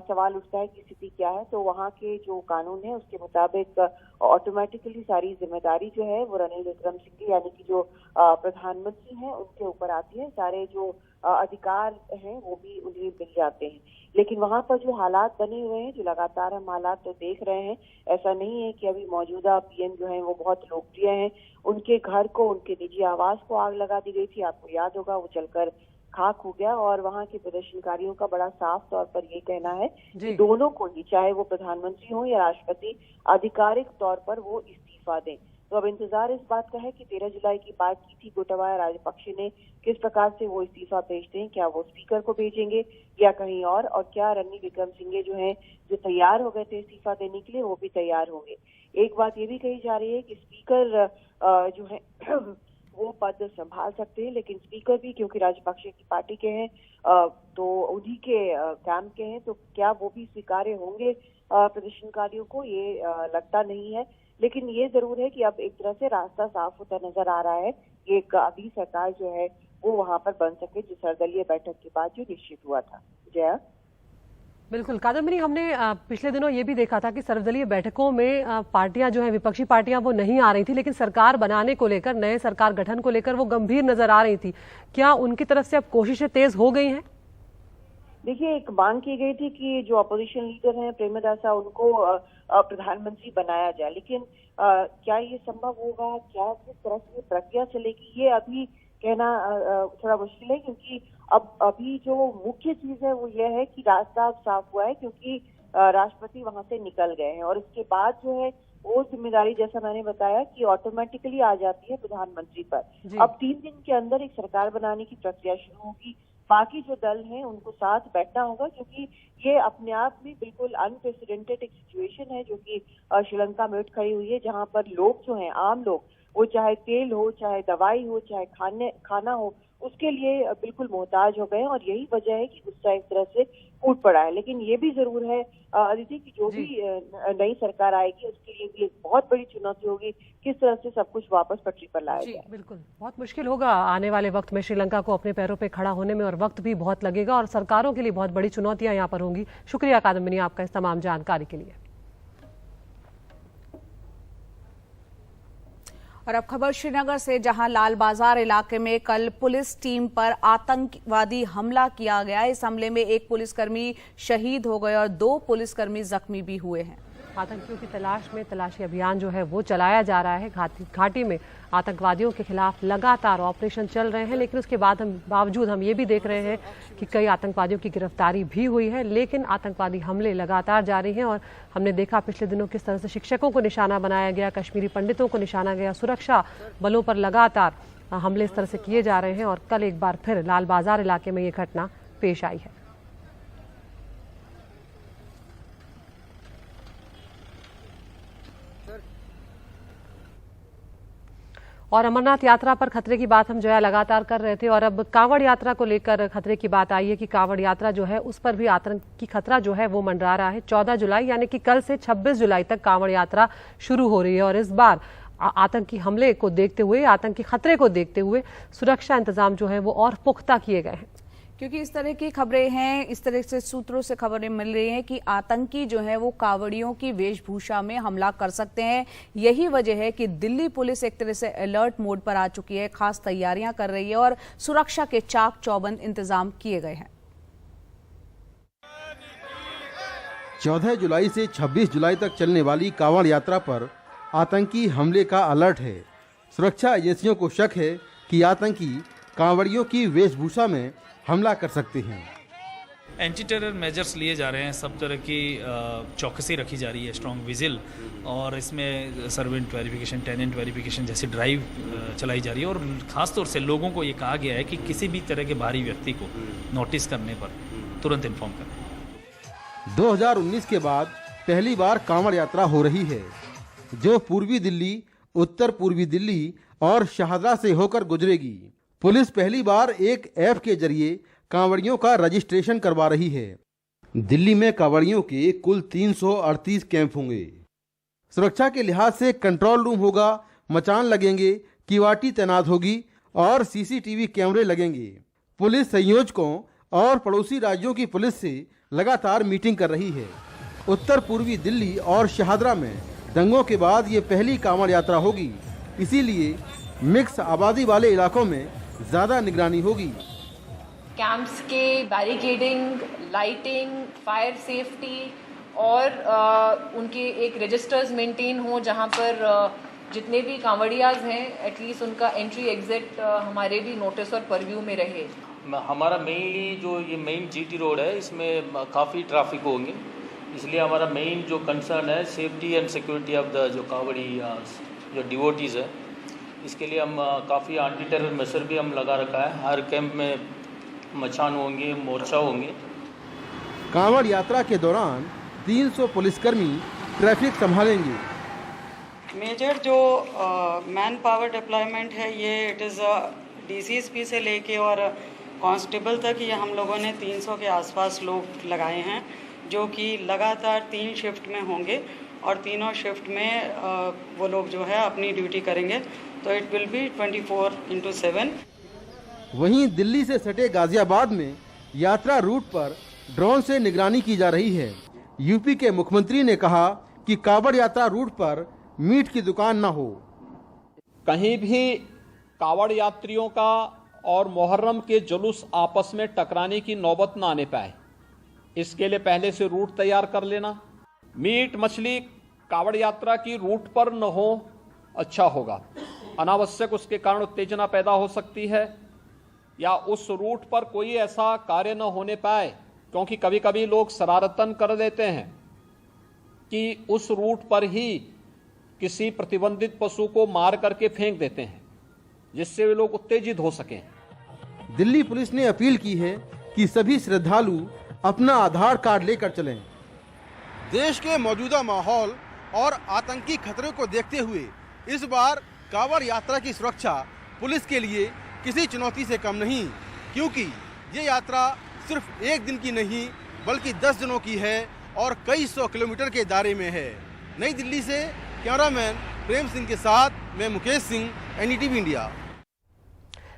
सवाल उठता है कि स्थिति क्या है। तो वहाँ के जो कानून है उसके मुताबिक ऑटोमेटिकली सारी जिम्मेदारी जो है वो रनिल विक्रमसिंघे यानी कि जो प्रधानमंत्री हैं उनके ऊपर आती है, सारे जो अधिकार हैं वो भी उन्हें मिल जाते हैं। लेकिन वहाँ पर जो हालात बने हुए हैं, जो लगातार हम हालात तो देख रहे हैं, ऐसा नहीं है कि अभी मौजूदा पीएम जो है वो बहुत लोकप्रिय हैं, उनके घर को, उनके निजी आवास को आग लगा दी गई थी, आपको याद होगा, वो जलकर खाक हो गया। और वहाँ के प्रदर्शनकारियों का बड़ा साफ तौर पर ये कहना है कि दोनों को ही, चाहे वो प्रधानमंत्री हो या राष्ट्रपति, आधिकारिक तौर पर वो इस्तीफा दें। तो अब इंतजार इस बात का है कि 13 जुलाई की बात की थी गोटाबाया राजपक्षे ने, किस प्रकार से वो इस्तीफा भेजते हैं, क्या वो स्पीकर को भेजेंगे या कहीं और क्या रनिल विक्रमसिंघे जो हैं, जो तैयार हो गए थे इस्तीफा देने के लिए, वो भी तैयार होंगे। एक बात ये भी कही जा रही है कि स्पीकर जो है वो पद संभाल सकते हैं, लेकिन स्पीकर भी क्योंकि राजपक्षे की पार्टी के हैं तो उन्हीं के कैंप के हैं, तो क्या वो भी स्वीकार्य होंगे प्रदर्शनकारियों को, ये लगता नहीं है। लेकिन ये जरूर है कि अब एक तरह से रास्ता साफ होता नजर आ रहा है कि एक अभी सरकार जो है वो वहां पर बन सके, जो सर्वदलीय बैठक के बाद जो निश्चित हुआ था। जया बिल्कुल कादम्बरी, हमने पिछले दिनों ये भी देखा था कि सर्वदलीय बैठकों में पार्टियां जो है, विपक्षी पार्टियां वो नहीं आ रही थी, लेकिन सरकार बनाने को लेकर, नए सरकार गठन को लेकर वो गंभीर नजर आ रही थी। क्या उनकी तरफ से अब कोशिशें तेज हो गई हैं? देखिए, एक मांग की गई थी कि जो अपोजिशन लीडर हैं प्रेमदासा, उनको प्रधानमंत्री बनाया जाए, लेकिन क्या ये संभव होगा, क्या किस तरह से प्रक्रिया चलेगी, ये अभी कहना थोड़ा मुश्किल है, क्योंकि अब अभी जो मुख्य चीज है वो ये है कि रास्ता अब साफ हुआ है, क्योंकि राष्ट्रपति वहां से निकल गए हैं, और इसके बाद जो है वो जिम्मेदारी, जैसा मैंने बताया, कि ऑटोमेटिकली आ जाती है प्रधानमंत्री पर। अब 3 दिन के अंदर एक सरकार बनाने की प्रक्रिया शुरू होगी, बाकी जो दल हैं उनको साथ बैठना होगा, क्योंकि ये अपने आप में बिल्कुल अनप्रेसिडेंटेड एक सिचुएशन है जो कि श्रीलंका में उठ खड़ी हुई है, जहां पर लोग जो हैं, आम लोग, वो चाहे तेल हो, चाहे दवाई हो, चाहे खाना हो, उसके लिए बिल्कुल मोहताज हो गए, और यही वजह है कि गुस्सा एक तरह से फूट पड़ा है। लेकिन ये भी जरूर है अदिति की जो भी नई सरकार आएगी उसके लिए भी एक बहुत बड़ी चुनौती होगी, किस तरह से सब कुछ वापस पटरी पर लाया जाए। बिल्कुल, बहुत मुश्किल होगा आने वाले वक्त में श्रीलंका को अपने पैरों पे खड़ा होने में, और वक्त भी बहुत लगेगा, और सरकारों के लिए बहुत बड़ी चुनौतियां यहाँ पर होंगी। शुक्रिया कादम्बिनी आपका इस तमाम जानकारी के लिए। और अब खबर श्रीनगर से, जहां लाल बाजार इलाके में कल पुलिस टीम पर आतंकवादी हमला किया गया। इस हमले में एक पुलिसकर्मी शहीद हो गए और 2 पुलिसकर्मी जख्मी भी हुए हैं। आतंकियों की तलाश में तलाशी अभियान जो है वो चलाया जा रहा है। घाटी में आतंकवादियों के खिलाफ लगातार ऑपरेशन चल रहे हैं, लेकिन उसके बावजूद हम ये भी देख रहे हैं कि कई आतंकवादियों की गिरफ्तारी भी हुई है, लेकिन आतंकवादी हमले लगातार जारी हैं। और हमने देखा पिछले दिनों किस तरह से शिक्षकों को निशाना बनाया गया, कश्मीरी पंडितों को निशाना गया, सुरक्षा बलों पर लगातार हमले इस तरह से किए जा रहे हैं। और कल एक बार फिर लाल बाजार इलाके में ये घटना पेश आई है। और अमरनाथ यात्रा पर खतरे की बात हम जो है लगातार कर रहे थे, और अब कांवड़ यात्रा को लेकर खतरे की बात आई है कि कांवड़ यात्रा जो है उस पर भी आतंक की खतरा जो है वो मंडरा रहा है। 14 जुलाई यानी कि कल से 26 जुलाई तक कांवड़ यात्रा शुरू हो रही है, और इस बार आतंकी हमले को देखते हुए, आतंकी खतरे को देखते हुए सुरक्षा इंतजाम जो है वो और पुख्ता किए गए हैं। क्योंकि इस तरह की खबरें हैं, इस तरह से सूत्रों से खबरें मिल रही हैं कि आतंकी जो है वो कावड़ियों की वेशभूषा में हमला कर सकते हैं। यही वजह है कि दिल्ली पुलिस एक तरह से अलर्ट मोड पर आ चुकी है, खास तैयारियां कर रही है और सुरक्षा के चाक चौबंद इंतजाम किए गए हैं। 14 जुलाई से 26 जुलाई तक चलने वाली कांवड़ यात्रा पर आतंकी हमले का अलर्ट है। सुरक्षा एजेंसियों को शक है कि आतंकी कांवड़ियों की वेशभूषा में हमला कर सकते हैं। एंटी टेरर मेजर्स लिए जा रहे हैं, सब तरह की चौकसी रखी जा रही है, स्ट्रॉन्ग विजिल, और इसमें सर्वेंट वेरिफिकेशन, टेनेंट वेरिफिकेशन जैसी ड्राइव चलाई जा रही है। और ख़ासतौर से लोगों को ये कहा गया है कि किसी भी तरह के बाहरी व्यक्ति को नोटिस करने पर तुरंत इन्फॉर्म करें। 2019 के बाद पहली बार कांवड़ यात्रा हो रही है, जो पूर्वी दिल्ली, उत्तर पूर्वी दिल्ली और शाहदरा से होकर गुजरेगी। पुलिस पहली बार एक ऐप के जरिए कांवड़ियों का रजिस्ट्रेशन करवा रही है। दिल्ली में कांवड़ियों के कुल 338 कैंप होंगे। सुरक्षा के लिहाज से कंट्रोल रूम होगा, मचान लगेंगे, किवाटी तैनात होगी और सीसीटीवी कैमरे लगेंगे। पुलिस संयोजकों और पड़ोसी राज्यों की पुलिस से लगातार मीटिंग कर रही है। उत्तर पूर्वी दिल्ली और शाहदरा में दंगों के बाद ये पहली कांवड़ यात्रा होगी, इसीलिए मिक्स आबादी वाले इलाकों में ज्यादा निगरानी होगी। कैंप्स के बैरिकेडिंग, लाइटिंग, फायर सेफ्टी और उनके एक रजिस्टर्स मेंटेन हो, जहां पर जितने भी कांवड़ियाज हैं एटलीस्ट उनका एंट्री एग्जिट हमारे भी नोटिस और परव्यू में रहे। हमारा मेनली जो ये मेन जीटी रोड है, इसमें काफ़ी ट्रैफिक होंगे, इसलिए हमारा मेन जो कंसर्न है safety and security of the जो कांवड़ी जो डिवोटीज़ है, इसके लिए हम काफ़ी एंटी टेरर मेजर भी हम लगा रखा है। हर कैंप में मचान होंगे, मोर्चा होंगे। कांवड़ यात्रा के दौरान 300 पुलिसकर्मी ट्रैफिक संभालेंगे। मेजर जो मैन पावर डिप्लॉयमेंट है, ये इट इज़ डीसीएसपी से लेके और कांस्टेबल तक ये हम लोगों ने 300 के आसपास लोग लगाए हैं, जो कि लगातार 3 शिफ्ट में होंगे और तीनों शिफ्ट में वो लोग जो है अपनी ड्यूटी करेंगे, तो इट विल बी 24/7। वहीं दिल्ली से सटे गाजियाबाद में यात्रा रूट पर ड्रोन से निगरानी की जा रही है। यूपी के मुख्यमंत्री ने कहा कि कांवड़ यात्रा रूट पर मीट की दुकान न हो। कहीं भी कांवड़ यात्रियों का और मुहर्रम के जुलूस आपस में टकराने की नौबत न आने पाए, इसके लिए पहले से रूट तैयार कर लेना। मीट मछली कांवड़ यात्रा की रूट पर न हो, अच्छा होगा। अनावश्यक उसके कारण उत्तेजना पैदा हो सकती है, या उस रूट पर कोई ऐसा कार्य न होने पाए, क्योंकि कभी कभी लोग शरारतन कर देते हैं कि उस रूट पर ही किसी प्रतिबंधित पशु को मार करके फेंक देते हैं, जिससे वे लोग उत्तेजित हो सकें। दिल्ली पुलिस ने अपील की है कि सभी श्रद्धालु अपना आधार कार्ड लेकर चलें। देश के मौजूदा माहौल और आतंकी खतरे को देखते हुए इस बार कांवड़ यात्रा की सुरक्षा पुलिस के लिए किसी चुनौती से कम नहीं, क्योंकि ये यात्रा सिर्फ एक दिन की नहीं बल्कि 10 दिनों की है और कई 100 किलोमीटर के दायरे में है। नई दिल्ली से कैमरामैन प्रेम सिंह के साथ मैं मुकेश सिंह, एनडीटीवी इंडिया।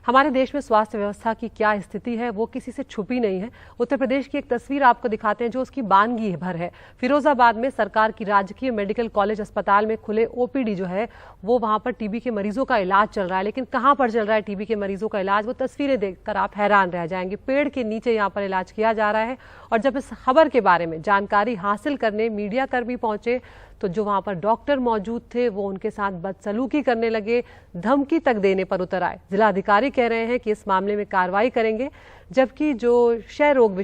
हमारे देश में स्वास्थ्य व्यवस्था की क्या स्थिति है वो किसी से छुपी नहीं है। उत्तर प्रदेश की एक तस्वीर आपको दिखाते हैं जो उसकी बानगी भर है। फिरोजाबाद में सरकार की राजकीय मेडिकल कॉलेज अस्पताल में खुले ओपीडी जो है वो वहां पर टीबी के मरीजों का इलाज चल रहा है। लेकिन कहां पर चल रहा है टीबी के मरीजों का इलाज, वो तस्वीरें देखकर आप हैरान रह जाएंगे। पेड़ के नीचे यहाँ पर इलाज किया जा रहा है। और जब इस खबर के बारे में जानकारी हासिल करने मीडिया कर्मी पहुंचे तो जो वहां पर डॉक्टर मौजूद थे वो उनके साथ बदसलूकी करने लगे, धमकी तक देने पर उतर आए। जिलाधिकारी कह रहे हैं कि इस मामले में कार्रवाई करेंगे, जबकि जो क्षय रोग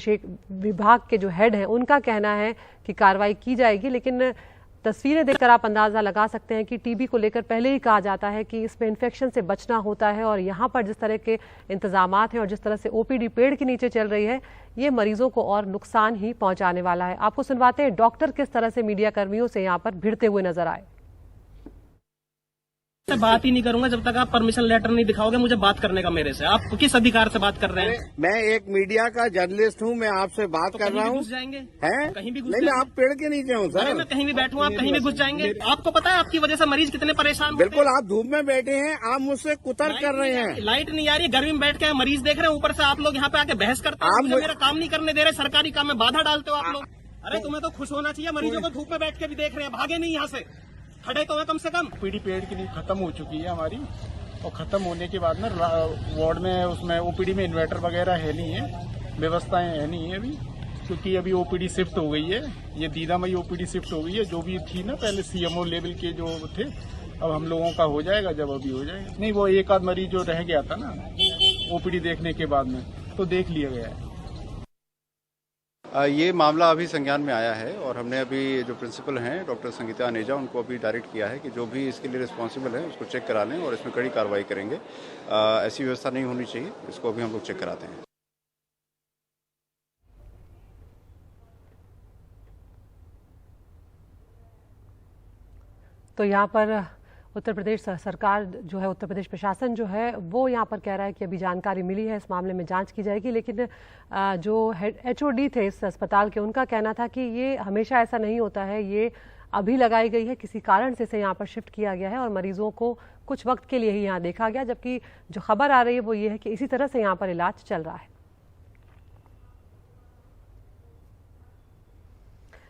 विभाग के जो हेड हैं उनका कहना है कि कार्रवाई की जाएगी। लेकिन तस्वीरें देखकर आप अंदाजा लगा सकते हैं कि टीबी को लेकर पहले ही कहा जाता है कि इसमें इन्फेक्शन से बचना होता है। और यहाँ पर जिस तरह के इंतजामात हैं और जिस तरह से ओपीडी पेड़ के नीचे चल रही है, ये मरीजों को और नुकसान ही पहुंचाने वाला है। आपको सुनवाते हैं डॉक्टर किस तरह से मीडिया कर्मियों से यहाँ पर भिड़ते हुए नजर आए। बात ही नहीं करूंगा जब तक आप परमिशन लेटर नहीं दिखाओगे मुझे बात करने का मेरे से। आप किस अधिकार से बात कर रहे हैं? मैं एक मीडिया का जर्नलिस्ट हूं, मैं आपसे बात कर रहा हूं। जाएंगे हैं? कहीं भी घुस नहीं, आप पेड़ के नीचे हूं सर। अरे मैं कहीं भी बैठूं, आप कहीं भी घुस जाएंगे। आपको पता है आपकी वजह से मरीज कितने परेशान? बिल्कुल, आप धूप में बैठे हैं, आप मुझसे कुतर कर रहे हैं। लाइट नहीं आ रही, गर्मी में बैठ के मरीज देख रहे हैं, ऊपर से आप लोग यहाँ पे आके बहस करते हैं। आप मेरा काम नहीं करने दे रहे, सरकारी काम में बाधा डालते हो आप लोग। अरे तुम्हें तो खुश होना चाहिए, मरीजों को धूप में बैठ के भी देख रहे हैं, भागे नहीं यहाँ से, खड़े तो है कम से कम। पीडी पेड़ की नींव खत्म हो चुकी है हमारी, और खत्म होने के बाद ना वार्ड में उसमें ओपीडी में इन्वर्टर वगैरह है नहीं है, व्यवस्थाएं है नहीं है अभी, क्योंकि अभी ओपीडी शिफ्ट हो गई है, ये दीदामई ओपीडी शिफ्ट हो गई है। जो भी थी ना पहले सीएमओ लेवल के जो थे, अब हम लोगों का हो जाएगा जब अभी हो जाएगा। नहीं, वो एक आध मरीज जो रह गया था ना ओपीडी देखने के बाद में, तो देख लिया गया है। ये मामला अभी संज्ञान में आया है और हमने अभी जो प्रिंसिपल हैं डॉक्टर संगीता अनेजा, उनको अभी डायरेक्ट किया है कि जो भी इसके लिए रिस्पॉन्सिबल है उसको चेक करा लें और इसमें कड़ी कार्रवाई करेंगे। ऐसी व्यवस्था नहीं होनी चाहिए, इसको अभी हम लोग चेक कराते हैं। तो यहाँ पर उत्तर प्रदेश सरकार जो है, उत्तर प्रदेश प्रशासन जो है वो यहाँ पर कह रहा है कि अभी जानकारी मिली है, इस मामले में जांच की जाएगी। लेकिन जो HOD थे इस अस्पताल के, उनका कहना था कि ये हमेशा ऐसा नहीं होता है, ये अभी लगाई गई है, किसी कारण से इसे यहाँ पर शिफ्ट किया गया है और मरीजों को कुछ वक्त के लिए ही यहाँ देखा गया। जबकि जो खबर आ रही है वो ये है कि इसी तरह से यहाँ पर इलाज चल रहा है।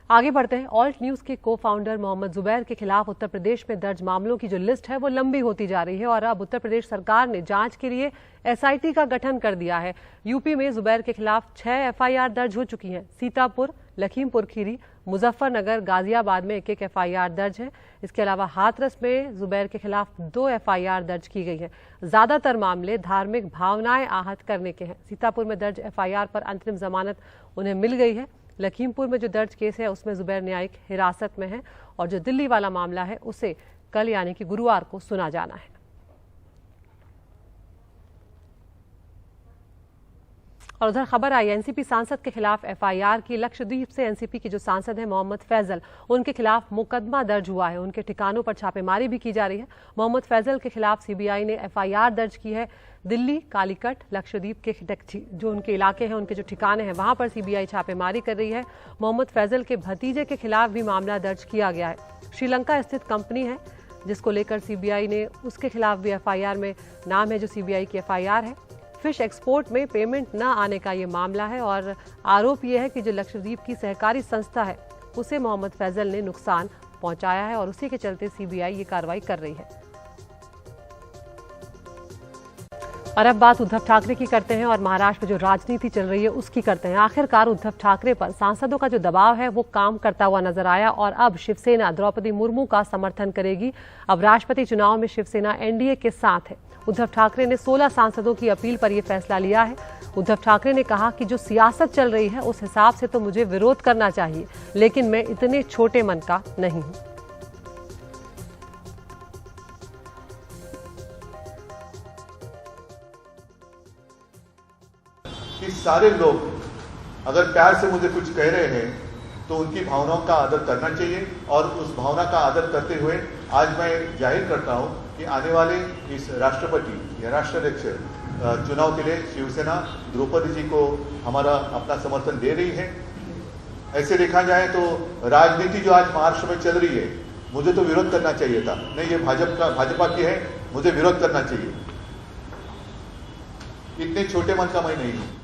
आगे बढ़ते हैं। ऑल्ट न्यूज के को फाउंडर मोहम्मद जुबैर के खिलाफ उत्तर प्रदेश में दर्ज मामलों की जो लिस्ट है वो लंबी होती जा रही है और अब उत्तर प्रदेश सरकार ने जांच के लिए SIT का गठन कर दिया है। यूपी में जुबैर के खिलाफ 6 FIR दर्ज हो चुकी हैं। सीतापुर, लखीमपुर खीरी, मुजफ्फरनगर, गाजियाबाद में एक FIR दर्ज है। इसके अलावा हाथरस में जुबैर के खिलाफ 2 FIR दर्ज की गई है। ज्यादातर मामले धार्मिक भावनाएं आहत करने के हैं। सीतापुर में दर्ज FIR पर अंतरिम जमानत उन्हें मिल गई है। लखीमपुर में जो दर्ज केस है उसमें जुबैर न्यायिक हिरासत में है और जो दिल्ली वाला मामला है उसे कल यानी कि गुरुवार को सुना जाना है। और उधर खबर आई एनसीपी सांसद के खिलाफ FIR की। लक्षद्वीप से एनसीपी के जो सांसद हैं मोहम्मद फैजल, उनके खिलाफ मुकदमा दर्ज हुआ है। उनके ठिकानों पर छापेमारी भी की जा रही है। मोहम्मद फैजल के खिलाफ CBI ने FIR दर्ज की है। दिल्ली, कालीकट, लक्षद्वीप के जो उनके इलाके हैं, उनके जो ठिकाने हैं, वहां पर CBI छापेमारी कर रही है। मोहम्मद फैजल के भतीजे के खिलाफ भी मामला दर्ज किया गया है। श्रीलंका स्थित कंपनी है जिसको लेकर CBI ने, उसके खिलाफ भी FIR में नाम है जो CBI की FIR है। फिश एक्सपोर्ट में पेमेंट न आने का ये मामला है और आरोप ये है कि जो लक्षद्वीप की सहकारी संस्था है उसे मोहम्मद फैजल ने नुकसान पहुंचाया है और उसी के चलते CBI ये कार्रवाई कर रही है। और अब बात उद्धव ठाकरे की करते हैं और महाराष्ट्र में जो राजनीति चल रही है उसकी करते हैं। आखिरकार उद्धव ठाकरे पर सांसदों का जो दबाव है वो काम करता हुआ नजर आया और अब शिवसेना द्रौपदी मुर्मू का समर्थन करेगी। अब राष्ट्रपति चुनाव में शिवसेना NDA के साथ है। उद्धव ठाकरे ने 16 सांसदों की अपील पर यह फैसला लिया है। उद्धव ठाकरे ने कहा कि जो सियासत चल रही है उस हिसाब से तो मुझे विरोध करना चाहिए, लेकिन मैं इतने छोटे मन का नहीं हूं। कि सारे लोग अगर प्यार से मुझे कुछ कह रहे हैं तो उनकी भावनाओं का आदर करना चाहिए और उस भावना का आदर करते हुए आज मैं जाहिर करता हूं कि आने वाले इस राष्ट्रपति या राष्ट्राध्यक्ष चुनाव के लिए शिवसेना द्रौपदी जी को हमारा अपना समर्थन दे रही है। ऐसे देखा जाए तो राजनीति जो आज महाराष्ट्र में चल रही है, मुझे तो विरोध करना चाहिए था। नहीं, ये भाजपा की है, मुझे विरोध करना चाहिए। इतने छोटे मन का मैं नहीं हूं।